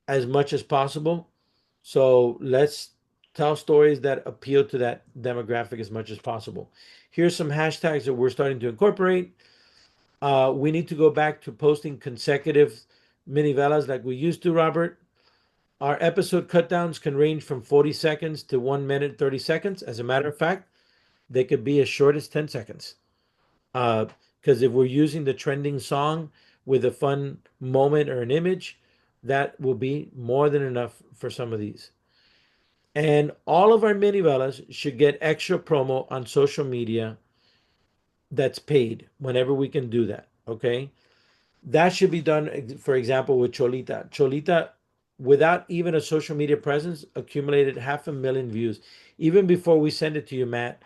as much as possible. So let's tell stories that appeal to that demographic as much as possible. Here's some hashtags that we're starting to incorporate. We need to go back to posting consecutive minivelas like we used to, Robert. Our episode cut downs can range from 40 seconds to 1 minute, 30 seconds. As a matter of fact, they could be as short as 10 seconds. Because if we're using the trending song with a fun moment or an image, that will be more than enough for some of these. And all of our minivelas should get extra promo on social media that's paid whenever we can do that. Okay. That should be done, for example, with Cholita. Cholita, without even a social media presence, accumulated 500,000 views. Even before we send it to you, Matt,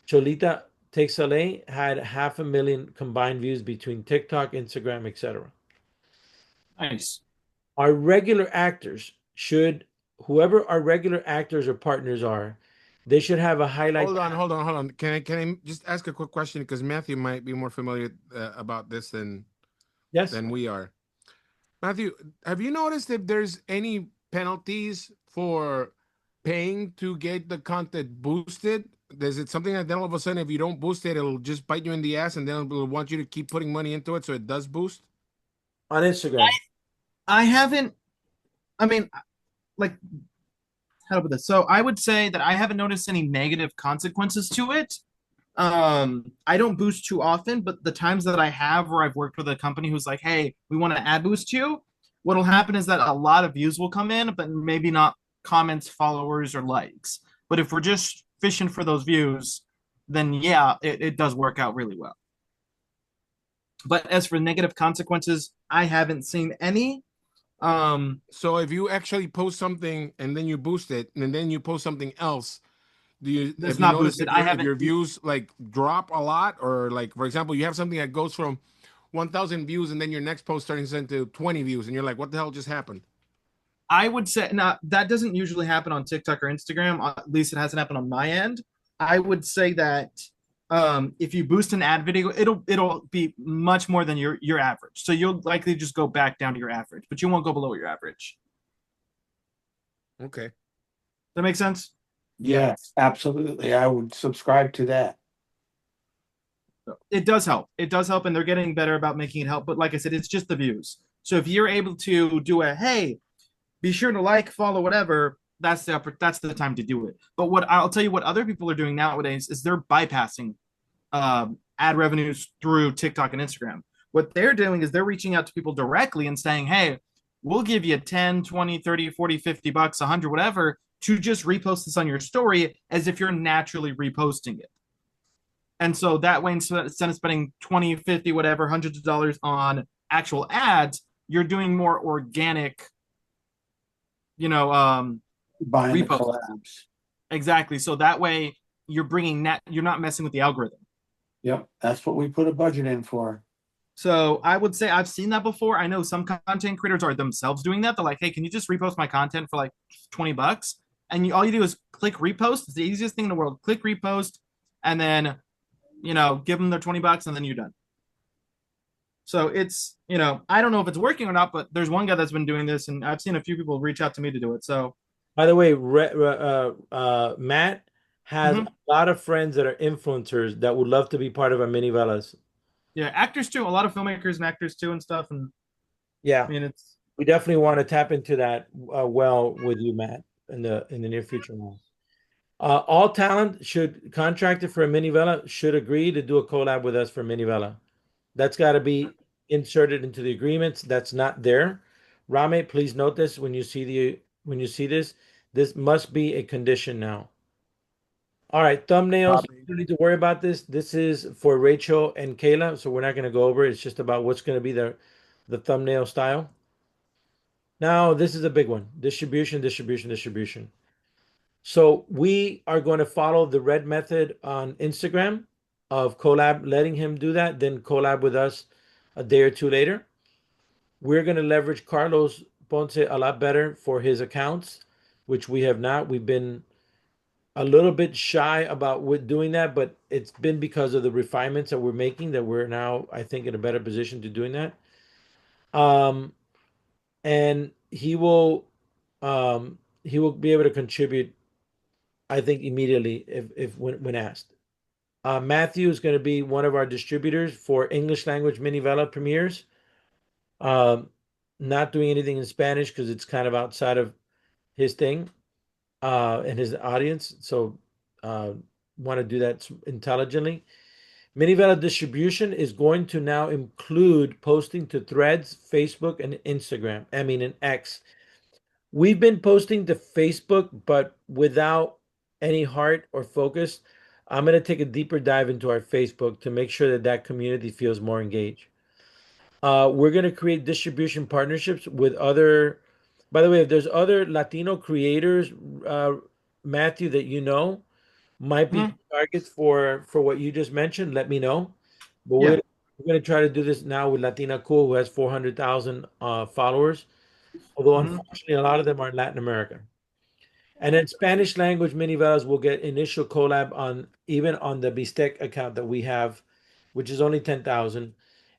Cholita Takes LA had 500,000 combined views between TikTok, Instagram, etc. Nice. Our regular actors should, whoever our regular actors or partners are, they should have a highlight. Hold on. Can I just ask a quick question because Matthew might be more familiar about this Yes. than we are. Matthew, have you noticed if there's any penalties for paying to get the content boosted? Is it something that then all of a sudden, if you don't boost it, it'll just bite you in the ass and then it'll want you to keep putting money into it so it does boost? On Instagram. I haven't. I mean, like, how about this? So I would say that I haven't noticed any negative consequences to it. I don't boost too often, but the times that I have where I've worked with a company who's like, hey, we want to ad boost you, what'll happen is that a lot of views will come in, but maybe not comments, followers, or likes. But if we're just fishing for those views, then yeah, it does work out really well. But as for negative consequences, I haven't seen any. So if you actually post something and then you boost it and then you post something else, That's have you not noticed boosted. I if your haven't. views like drop a lot, or like for example you have something that goes from 1,000 views and then your next post turns into 20 views and you're like, what the hell just happened? I would say now that doesn't usually happen on TikTok or Instagram. At least it hasn't happened on my end. I would say that if you boost an ad video, it'll be much more than your average. So you'll likely just go back down to your average, but you won't go below your average. Okay. That makes sense? Yeah. Yes, absolutely. I would subscribe to that. It does help. It does help, and they're getting better about making it help. But like I said, it's just the views. So if you're able to do a hey, be sure to like, follow, whatever. That's the time to do it. But what I'll tell you, what other people are doing nowadays is they're bypassing ad revenues through TikTok and Instagram. What they're doing is they're reaching out to people directly and saying, hey, we'll give you 10, 20, 30, 40, 50 bucks, 100, whatever, to just repost this on your story as if you're naturally reposting it. And so that way, instead of spending 20, 50, whatever, hundreds of dollars on actual ads, you're doing more organic, Buying the reposts. collabs. Exactly. So that way you're not messing with the algorithm. Yep, that's what we put a budget in for. So I would say I've seen that before. I know some content creators are themselves doing that. They're like, hey, can you just repost my content for like 20 bucks? And all you do is click repost. It's the easiest thing in the world. Click repost and then, give them their 20 bucks and then you're done. So it's, I don't know if it's working or not, but there's one guy that's been doing this and I've seen a few people reach out to me to do it. So, By the way, Matt has mhm. a lot of friends that are influencers that would love to be part of our mini velas. Yeah, actors too. A lot of filmmakers and actors too and stuff. And Yeah, I mean, it's, we definitely want to tap into that well with you, Matt, in the near future. Now. All talent should contracted for a mini vela should agree to do a collab with us for mini vela. That's got to be inserted into the agreements. That's not there. Rame, please note this when you see this. This must be a condition now. All right, thumbnails. Copy. You don't need to worry about this. This is for Rachel and Kayla, so we're not going to go over it. It's just about what's going to be the thumbnail style. Now, this is a big one. Distribution, distribution, distribution. So we are going to follow the red method on Instagram of collab, letting him do that, then collab with us a day or two later. We're going to leverage Carlos Ponce a lot better for his accounts, which we have not. We've been a little bit shy about with doing that, but it's been because of the refinements that we're making that we're now, I think, in a better position to doing that. Um, and he will be able to contribute, I think, immediately if when asked. Matthew is going to be one of our distributors for English language Minivela premieres. Um, not doing anything in Spanish because it's kind of outside of his thing and his audience. So uh, want to do that intelligently. Minivela distribution is going to now include posting to Threads, Facebook, and Instagram. I mean, and X. We've been posting to Facebook, but without any heart or focus. I'm going to take a deeper dive into our Facebook to make sure that that community feels more engaged. We're going to create distribution partnerships with other, by the way, if there's other Latino creators, uh, Matthew, that you know might be Mhm. targets for what you just mentioned, let me know. But Yeah. we're going to try to do this now with Latina Cool, who has 400,000 followers, although Mhm. unfortunately a lot of them are in Latin America. And then Spanish language minivelas will get initial collab on even on the Bistec account that we have, which is only 10,000.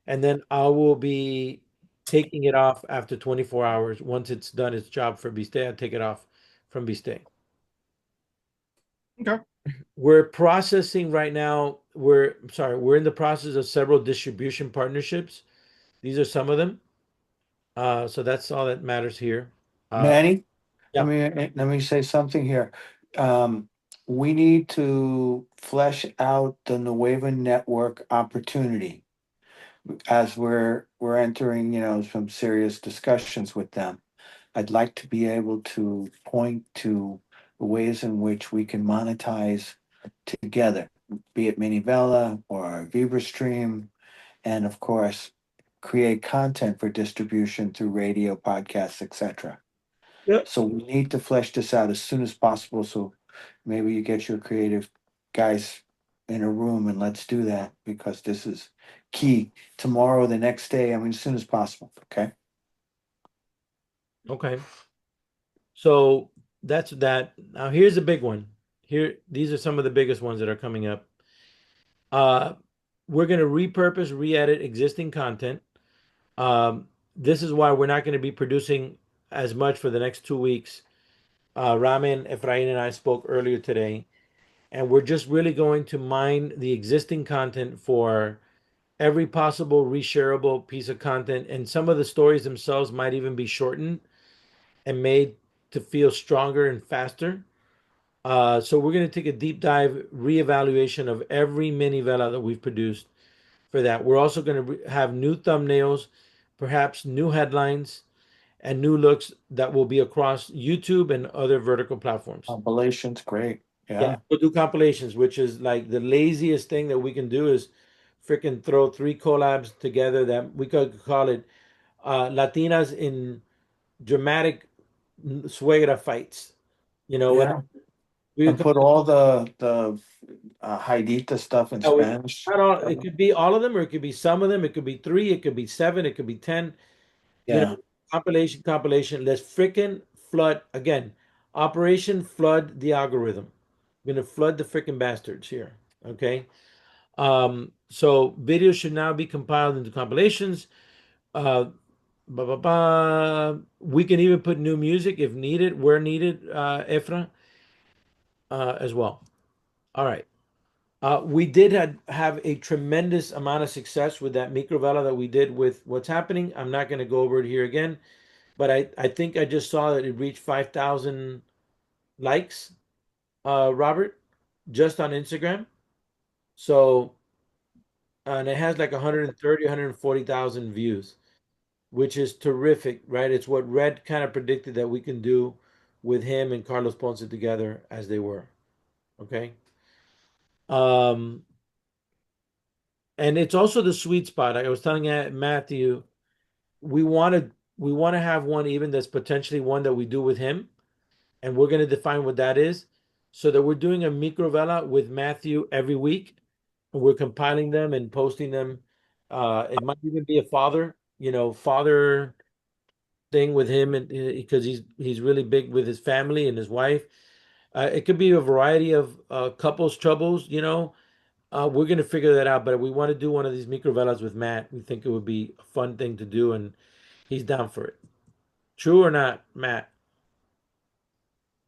And then I will be taking it off after 24 hours. Once it's done its job for Bistec, I take it off from Bistec. Okay. We're processing right now. We're in the process of several distribution partnerships. These are some of them. So that's all that matters here. Uh, Manny, yeah. let me say something here. Um, we need to flesh out the Nueva Network opportunity as we're entering, some serious discussions with them. I'd like to be able to point to the ways in which we can monetize together, be it Minivela or VibraStream, and of course, create content for distribution through radio, podcasts, etc. Yep. So we need to flesh this out as soon as possible. So maybe you get your creative guys in a room and let's do that because this is key. Tomorrow, the next day, I mean, as soon as possible. Okay. Okay. So that's that. Now here's a big one. Here, these are some of the biggest ones that are coming up. Uh, we're going to repurpose, re-edit existing content. Um, this is why we're not going to be producing as much for the next 2 weeks. Ramen, Efrain, and I spoke earlier today, and we're just really going to mine the existing content for every possible reshareable piece of content. And some of the stories themselves might even be shortened and made to feel stronger and faster. So we're going to take a deep dive reevaluation of every mini vela that we've produced for that. We're also going to have new thumbnails, perhaps new headlines, and new looks that will be across YouTube and other vertical platforms. Compilations, great. Yeah, Yeah. we'll do compilations, which is like the laziest thing that we can do is freaking throw three collabs together that we could call it Latinas in dramatic suegra fights. You know what? Yeah. We And could put all the Haidita stuff in call it, Spanish. not all, it could be all of them, or it could be some of them. It could be three, it could be seven, it could be 10. You know, Yeah. compilation. Let's freaking flood again. Operation Flood the algorithm. We're gonna flood the freaking bastards here. Okay. So videos should now be compiled into compilations. Uh, We can even put new music if needed, where needed, Efra, as well. All right. We did have a tremendous amount of success with that microvela that we did with What's Happening. I'm not going to go over it here again, but I think I just saw that it reached 5,000 likes, Robert, just on Instagram. So, and it has like 130, 140,000 views, which is terrific, right? It's what Red kind of predicted that we can do with him and Carlos Ponce together as they were. Okay. Um, and it's also the sweet spot. Like I was telling Matthew, we want to we want to have one even that's potentially one that we do with him, and we're going to define what that is, so that we're doing a microvela with Matthew every week, and we're compiling them and posting them. It might even be a father thing with him, and because he's really big with his family and his wife. It could be a variety of couples troubles. We're gonna figure that out, but we want to do one of these microvelas with Matt. We think it would be a fun thing to do, and he's down for it. True or not, Matt?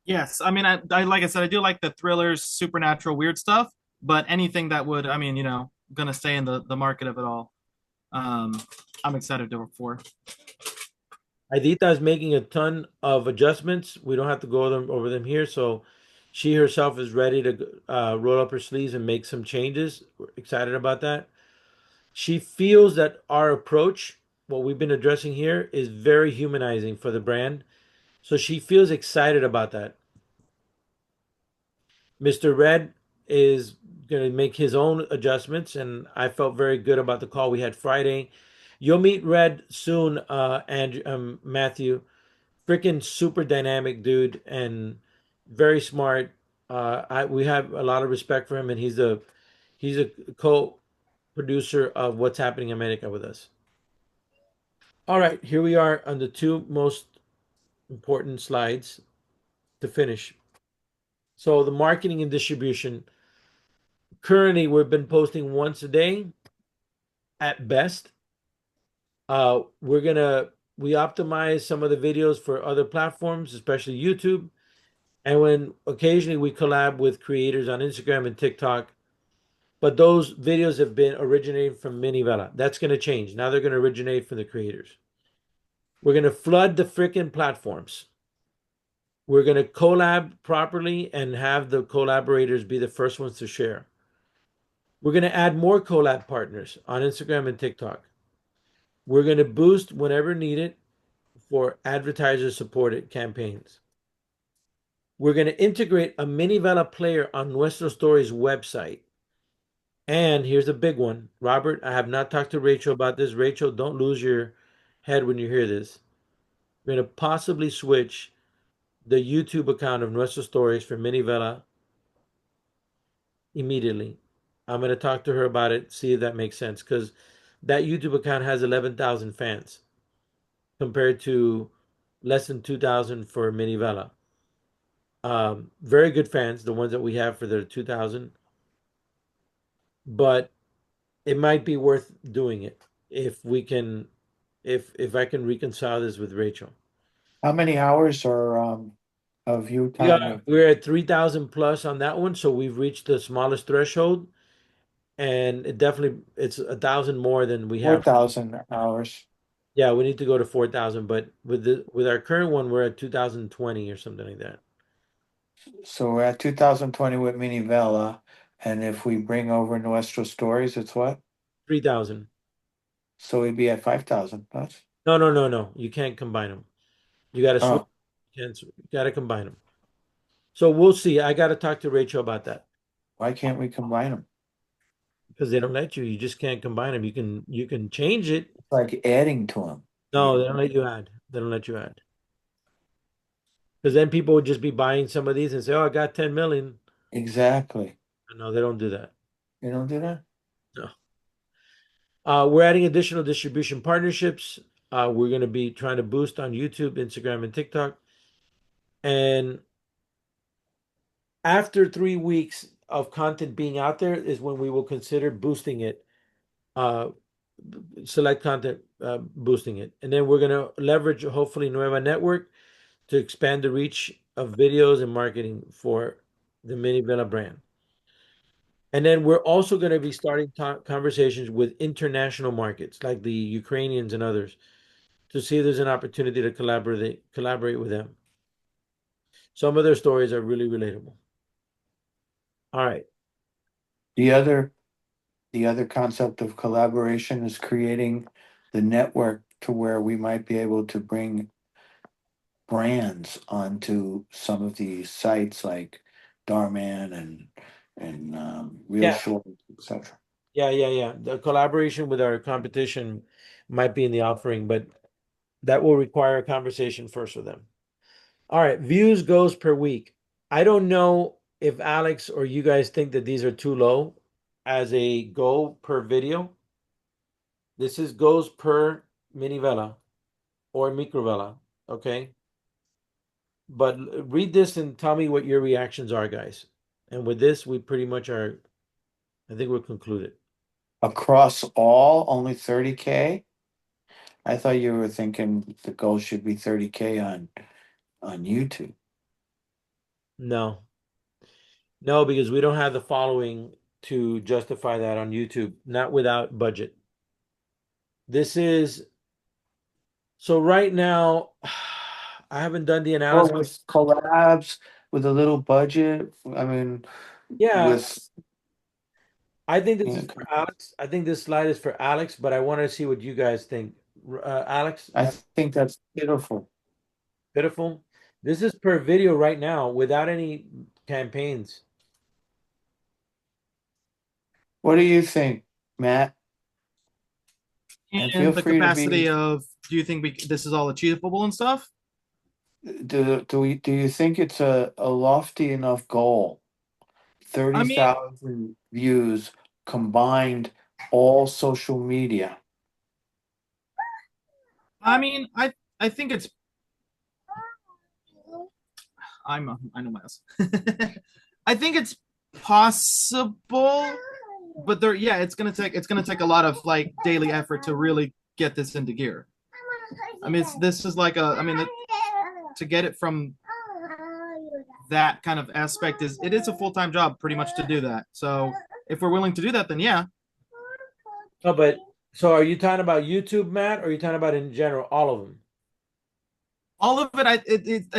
Yes, I mean, I like I said, I do like the thrillers, supernatural, weird stuff. But anything that would, I mean, gonna stay in the market of it all. Um, I'm excited to work for. Adita is making a ton of adjustments. We don't have to go over them here. So she herself is ready to roll up her sleeves and make some changes. We're excited about that. She feels that our approach, what we've been addressing here, is very humanizing for the brand. So she feels excited about that. Mr. Red is going to make his own adjustments, and I felt very good about the call we had Friday. You'll meet Red soon, Andrew, Matthew. Freaking super dynamic dude and very smart. We have a lot of respect for him, and he's a co-producer of What's Happening in America with us. All right, here we are on the two most important slides to finish. So the marketing and distribution. Currently, we've been posting once a day at best. We optimize some of the videos for other platforms, especially YouTube. And when occasionally we collab with creators on Instagram and TikTok, but those videos have been originating from Minivela. That's going to change. Now they're going to originate from the creators. We're going to flood the freaking platforms. We're going to collab properly and have the collaborators be the first ones to share. We're going to add more collab partners on Instagram and TikTok. We're going to boost whenever needed for advertiser supported campaigns. We're going to integrate a Minivela player on Nuestro Stories website. And here's a big one. Robert, I have not talked to Rachel about this. Rachel, don't lose your head when you hear this. We're going to possibly switch the YouTube account of Nuestro Stories for Minivela immediately. I'm going to talk to her about it, see if that makes sense, because that YouTube account has 11,000 fans compared to less than 2,000 for Minivela. Very good fans, the ones that we have for the 2,000, but it might be worth doing it if we can, if I can reconcile this with Rachel. How many hours are of you time? We're at 3,000 plus on that one, so we've reached the smallest threshold, and it's 1,000 more than we have. 4,000 hours. Yeah, we need to go to 4,000, but with our current one, we're at 2,020 or something like that. So we're at 2020 with Minivela, and if we bring over Nuestro Stories, it's what? 3,000. So we'd be at 5,000 plus. No, no, no, no. You can't combine them. You got to switch. Oh, You got to combine them. So we'll see. I got to talk to Rachel about that why can't we combine them? because they don't let you. You just can't combine them. You can change it. It's like adding to them. No, they don't let you add. They don't let you add. Because then people would just be buying some of these and say, "Oh, I got 10 million." Exactly. No, they don't do that. You don't do that? No. We're adding additional distribution partnerships. We're going to be trying to boost on YouTube, Instagram, and TikTok. And after 3 weeks of content being out there is when we will consider boosting it, uh, select content, boosting it. And then we're going to leverage, hopefully, Nueva Network to expand the reach of videos and marketing for the Minivela brand. And then we're also going to be starting conversations with international markets like the Ukrainians and others to see if there's an opportunity to collaborate with them. Some of their stories are really relatable. All right. The other the other concept of collaboration is creating the network to where we might be able to bring brands onto some of these sites like Darman and Real Yeah. Short, etc. Yeah. The collaboration with our competition might be in the offering, but that will require a conversation first with them. All right. Views goes per week. I don't know if Alex or you guys think that these are too low as a goal per video. This is goes per Minivela or Microvela. Okay. But read this and tell me what your reactions are, guys. And with this, we pretty much are, I think we're concluded. Across all, only 30K. I thought you were thinking the goal should be 30K on YouTube. No, no, because we don't have the following to justify that on YouTube, not without budget. This is so right now, I haven't done the Or analysis. with collabs with a little budget. I mean, Yeah, with I think this you is know, for Alex. I think this slide is for Alex, but I want to see what you guys think. Alex, I think that's beautiful. pitiful. This is per video right now without any campaigns. What do you think, Matt? And feel And the free to capacity be. of, do you think this is all achievable and stuff? Do you think it's a lofty enough goal? I Thirty mean, thousand views combined, all social media. I think it's I know my ass. I think it's possible, but it's gonna take a lot of like daily effort to really get this into gear. I mean, this is like to get it from that kind of aspect it is a full-time job pretty much to do that. So if we're willing to do that, then yeah. Oh, but so are you talking about YouTube, Matt, or are you talking about in general, all of them? All of it, I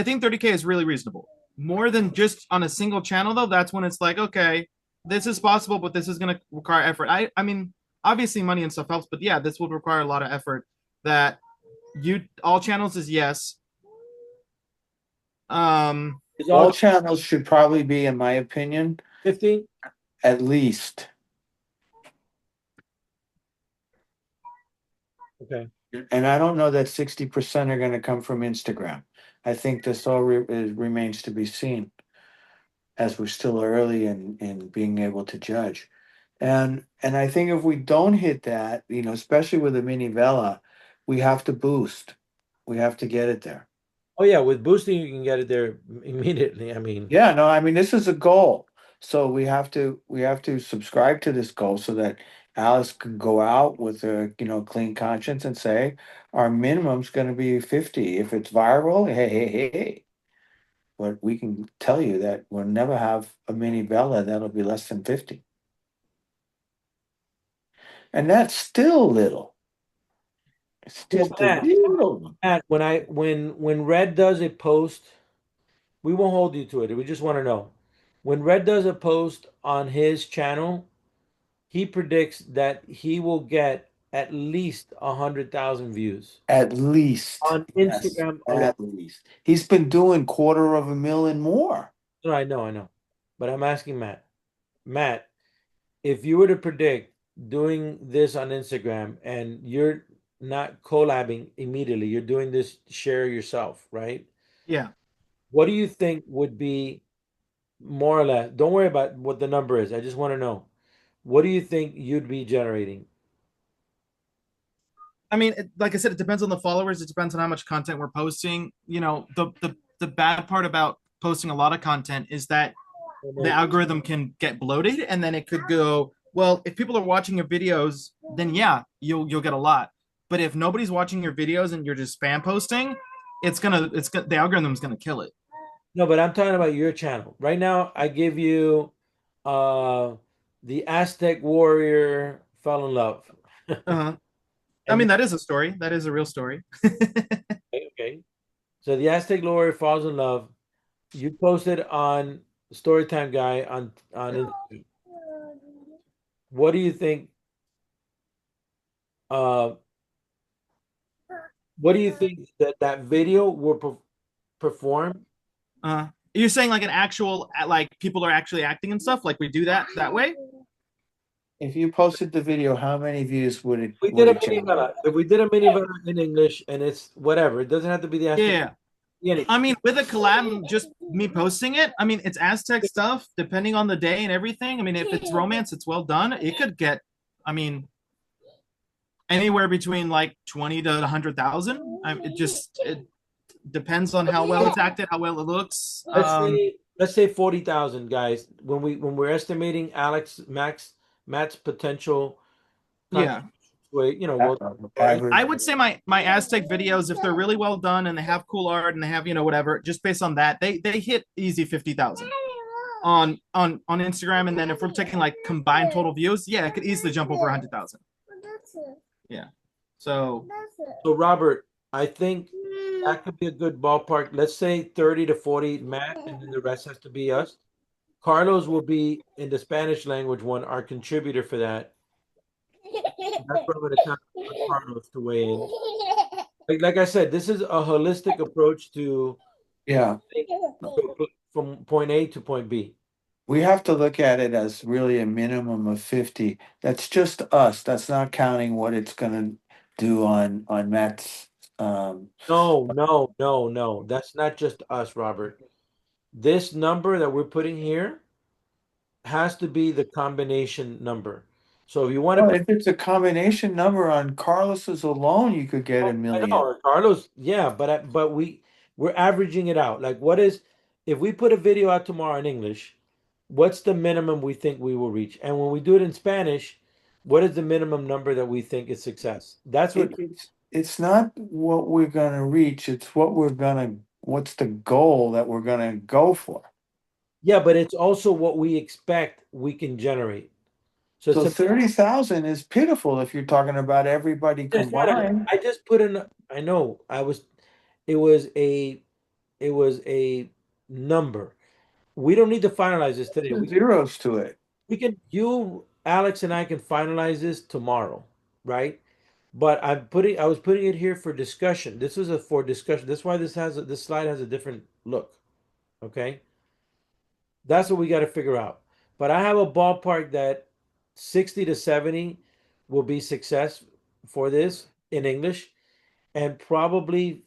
think 30K is really reasonable. More than just on a single channel, though, that's when it's like, okay, this is possible, but this is going to require effort. I mean, obviously money and stuff helps, but yeah, this would require a lot of effort. That all channels is yes. Is All all channels should probably be, in my opinion, 50? at least. Okay. And I don't know that 60% are going to come from Instagram. I think this all remains to be seen, as we're still early in being able to judge. And I think if we don't hit that, especially with the Minivela, we have to boost. We have to get it there. Oh yeah, with boosting you can get it there immediately. I mean, Yeah, no, I mean this is a goal. So we have to subscribe to this goal so that Alice can go out with a clean conscience and say our minimum's going to be 50. If it's viral, hey, hey, hey, hey. But we can tell you that we'll never have a mini Bella that'll be less than 50. And that's still little. It's well, just a little. Matt, when Red does a post, we won't hold you to it. We just want to know. When Red does a post on his channel, he predicts that he will get at least 100,000 views At least. on Yes, Instagram alone. at least. He's been doing 250,000 more. No, I know. But I'm asking Matt. Matt, if you were to predict doing this on Instagram and you're not collabing immediately, you're doing this share yourself, right? Yeah. What do you think would be more or less? Don't worry about what the number is. I just want to know. What do you think you'd be generating? I mean, like I said, it depends on the followers. It depends on how much content we're posting. The bad part about posting a lot of content is that the algorithm can get bloated, and then it could go, well, if people are watching your videos, then yeah, you'll get a lot. But if nobody's watching your videos and you're just spam posting, the algorithm's gonna kill it. No, but I'm talking about your channel. Right now, I give you uh the Aztec warrior fell in love. Uh-huh. I And mean, that is a story. That is a real story. okay. So the Aztec warrior falls in love. You posted on Storytime Guy on Instagram. What do you think uh what do you think that video will perform? You're saying like an actual, like people are actually acting and stuff, like we do that way? If you posted the video, how many views would it We would did a it mini generate? Vela. If we did a mini Vela in English and it's whatever, it doesn't have to be the Aztec. Yeah. Yeah. I mean, with a collab, just me posting it, I mean, it's Aztec stuff, depending on the day and everything. I mean, if it's romance, it's well done. It could get, I mean, anywhere between like 20 to 100,000. It depends on how well it's acted, how well it looks. Let's say 40,000 guys. When we're estimating Matt's potential, Yeah. Average. I would say my Aztec videos, if they're really well done and they have cool art and they have whatever, just based on that, they hit easy 50,000. on Instagram, and then if we're taking like combined total views, yeah, it could easily jump over 100,000. Yeah. So Robert, I think that could be a good ballpark. Let's say 30 to 40 Matt, and then the rest has to be us. Carlos will be in the Spanish language one, our contributor for that. That's what I'm going to count on Carlos to weigh in. Like I said, this is a holistic approach to Yeah. from point A to point B. We have to look at it as really a minimum of 50. That's just us. That's not counting what it's gonna do on Matt's No. That's not just us, Robert. This number that we're putting here has to be the combination number. So if you want to well, put, if it's a combination number on Carlos's alone, you could get a I million. know, Carlos, yeah, but we're averaging it out. Like, what is if we put a video out tomorrow in English? What's the minimum we think we will reach? And when we do it in Spanish, what is the minimum number that we think is success? That's what. It's not what we're gonna reach, it's what's the goal that we're gonna go for. Yeah, but it's also what we expect we can generate. So So it's 30,000 is pitiful if you're talking about everybody combined. I just put in. I know. I was. It was a. It was a number. We don't need to finalize this today. Two zeros to it. We can. You, Alex, and I can finalize this tomorrow, right? But I was putting it here for discussion. This was a for discussion. That's why this slide has a different look. Okay. That's what we got to figure out. But I have a ballpark that 60 to 70 will be success for this in English, and probably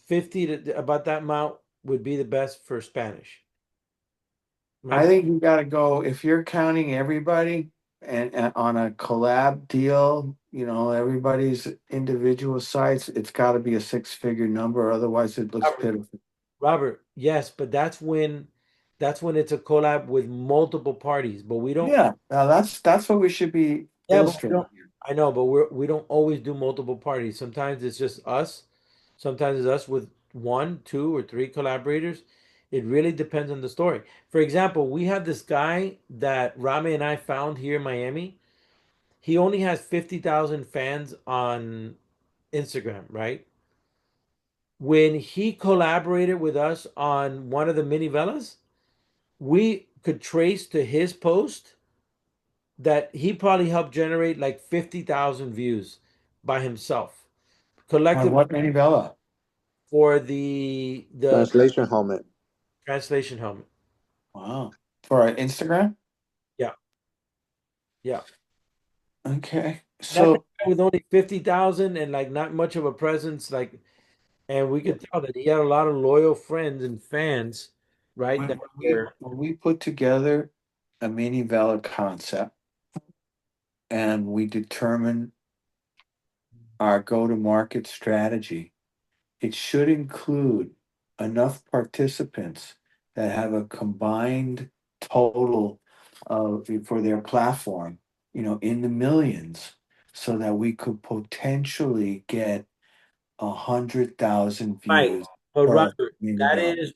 50 to about that amount would be the best for Spanish. I Right? think you gotta go, if you're counting everybody and on a collab deal, everybody's individual sites, it's gotta be a six-figure number, otherwise it looks Robert, pitiful. Robert, yes, but that's when it's a collab with multiple parties. But we don't. Yeah, now that's what we should be Yeah, but we illustrating don't. here. I know, but we don't always do multiple parties. Sometimes it's just us. Sometimes it's us with one, two, or three collaborators. It really depends on the story. For example, we have this guy that Rame and I found here in Miami. He only has 50,000 fans on Instagram, right? When he collaborated with us on one of the Minivelas, we could trace to his post that he probably helped generate like 50,000 views by himself On collectively what Minivela? for the Translation helmet. translation helmet. Wow. For our Instagram? Yeah, yeah. Okay. That's a So guy with only 50,000 and like not much of a presence, like, and we could tell that he had a lot of loyal friends and fans, right? when That we were when we put together a Minivela concept and we determine our go-to-market strategy, it should include enough participants that have a combined total of for their platform, in the millions, so that we could potentially get 100,000 right. views But per Robert, Minivela.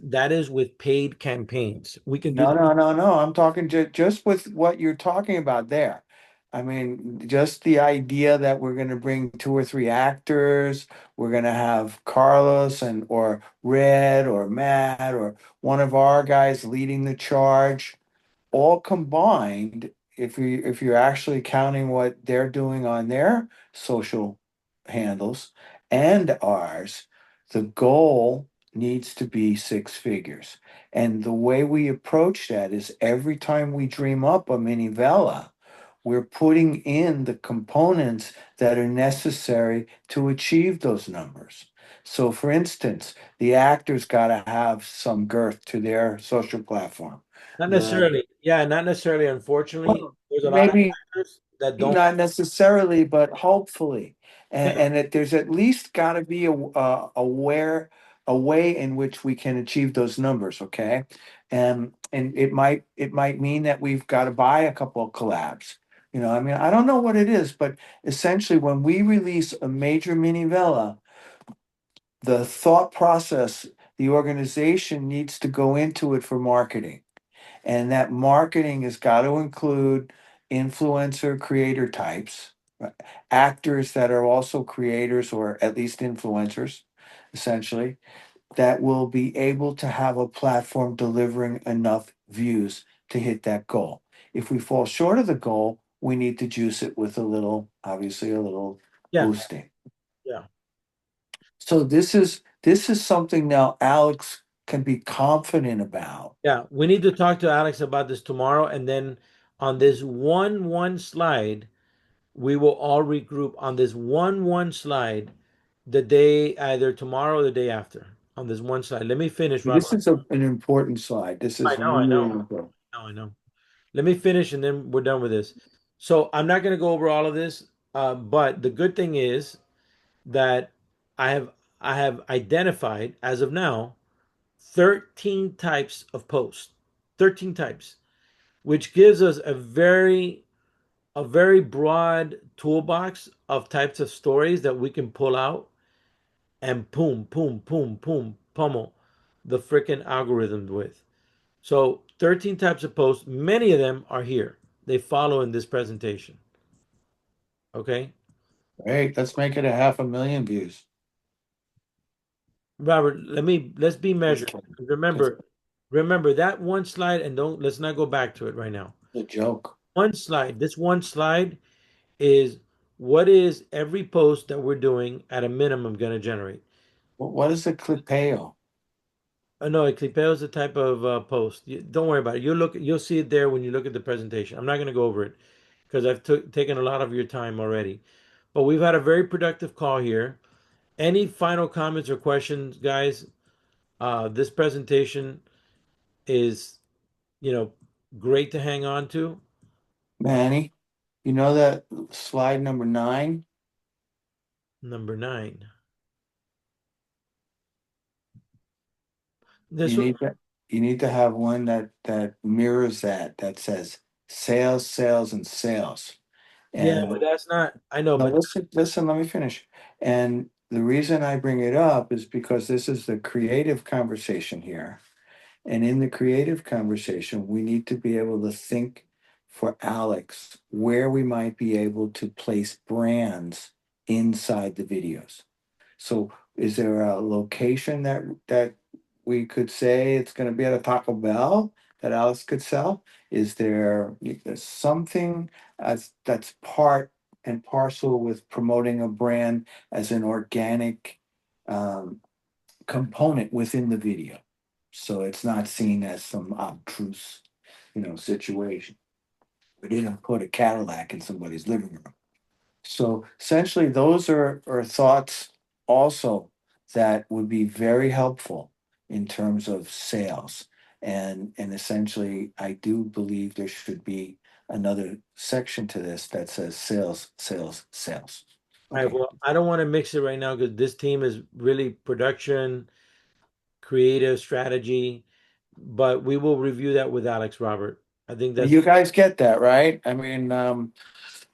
that is with paid campaigns. We can do No, that. no, no, no. I'm talking just with what you're talking about there. I mean, just the idea that we're going to bring two or three actors, we're going to have Carlos and or Red or Matt or one of our guys leading the charge, all combined, if you're actually counting what they're doing on their social handles and ours, the goal needs to be six figures. And the way we approach that is every time we dream up a Minivela, we're putting in the components that are necessary to achieve those numbers. So, for instance, the actors got to have some girth to their social platform. Not The necessarily. Yeah, not necessarily. Unfortunately, well, there's a lot of maybe actors that don't. not necessarily, but hopefully, Yeah, and that there's at least got to be a way in which we can achieve those numbers. Okay, and it might mean that we've got to buy a couple of collabs. I mean, I don't know what it is, but essentially, when we release a major Minivela, the thought process, the organization needs to go into it for marketing. And that marketing has got to include influencer creator types, right? Actors that are also creators or at least influencers, essentially, that will be able to have a platform delivering enough views to hit that goal. If we fall short of the goal, we need to juice it with a little, obviously, a little Yeah, boosting. yeah, So this is something now Alex can be confident about. yeah. We need to talk to Alex about this tomorrow, and then on this one slide, we will all regroup on this one slide the day either tomorrow or the day after on this one slide. Let me finish, This Robert. is an important slide. This I is know, I really know, important. I know. Let me finish and then we're done with this. So I'm not going to go over all of this, but the good thing is that I have I have identified as of now 13 types of posts, 13 types, which gives us a very broad toolbox of types of stories that we can pull out and boom, pummel the freaking algorithms with. So 13 types of posts, many of them are here. They follow in this presentation. Okay. Great. Let's make it a 500,000 views. Robert, let's be Just measured. kidding. Just Remember that one slide and let's not go back to it right now. a joke. This one slide is what is every post that we're doing at a minimum going to generate. What is a clipeo? No, a clipeo is a type of post. Don't worry about it. You'll see it there when you look at the presentation. I'm not going to go over it because I've taken a lot of your time already. But we've had a very productive call here. Any final comments or questions, guys? This presentation is, you know, great to hang on to. Manny, you know that slide number 9? Number 9. You This one, need to you need to have one that mirrors that says sales, sales, and sales. yeah, And but that's not. I know, no, but listen, let me finish. And the reason I bring it up is because this is the creative conversation here. And in the creative conversation, we need to be able to think for Alex where we might be able to place brands inside the videos. So is there a location that we could say it's going to be at a Taco Bell that Alex could sell? Is there something that's part and parcel with promoting a brand as an organic um, component within the video? So it's not seen as some obtruse, situation. We didn't put a Cadillac in somebody's living room. So essentially, those are thoughts also that would be very helpful in terms of sales. And essentially, I do believe there should be another section to this that says sales, sales, sales. all right. Okay. Well, I don't want to mix it right now because this team is really production, creative strategy, but we will review that with Alex Robert. I think that's You guys get that, right? I mean,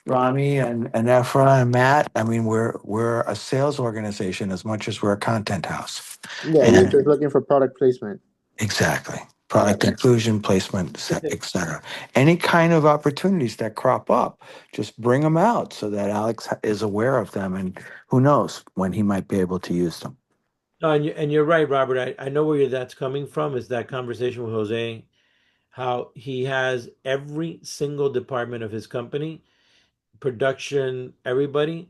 Rami and Efra and Matt. I mean, we're a sales organization as much as we're a content house. Yeah, you're And just looking for product placement. exactly. Yeah. Product inclusion, placement, et cetera. Any kind of opportunities that crop up, just bring them out so that Alex is aware of them, and who knows when he might be able to use them. no, and you're right, Robert. I know where that's coming from. Is that conversation with Jose, how he has every single department of his company, production, everybody.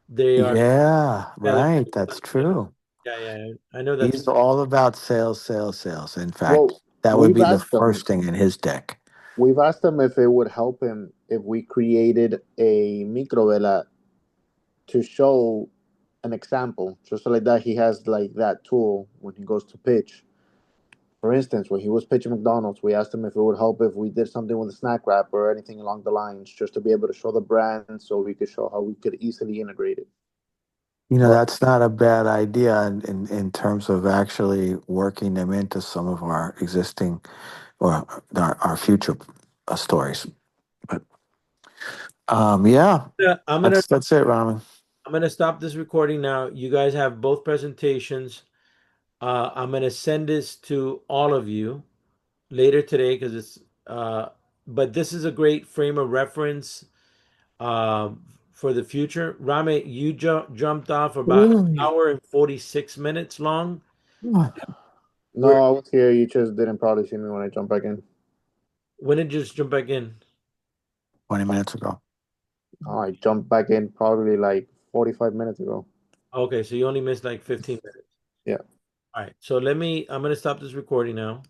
They are Yeah, together. right. That's true. Yeah. I know that's. He's all about sales, sales, sales. In fact, Well, that would we've be the asked first them. thing in his deck. We've asked them if it would help him if we created a microvela to show an example, just so like that he has like that tool when he goes to pitch. For instance, when he was pitching McDonald's, we asked him if it would help if we did something with a snack wrap or anything along the lines, just to be able to show the brand, so we could show how we could easily integrate it. But That's not a bad idea in terms of actually working them into some of our existing or our future stories. But yeah, Yeah, I'm gonna that's it, Ramen. I'm gonna stop this recording now. You guys have both presentations. I'm gonna send this to all of you later today because but this is a great frame of reference for the future. Rame, you jumped off about an hour and 46 minutes long. No, I was here. You just didn't probably see me when I jumped back in. When did you just jump back in? 20 minutes ago. Oh, I jumped back in probably like 45 minutes ago. Okay, so you only missed like 15 minutes. Yeah. All right, so I'm going to stop this recording now.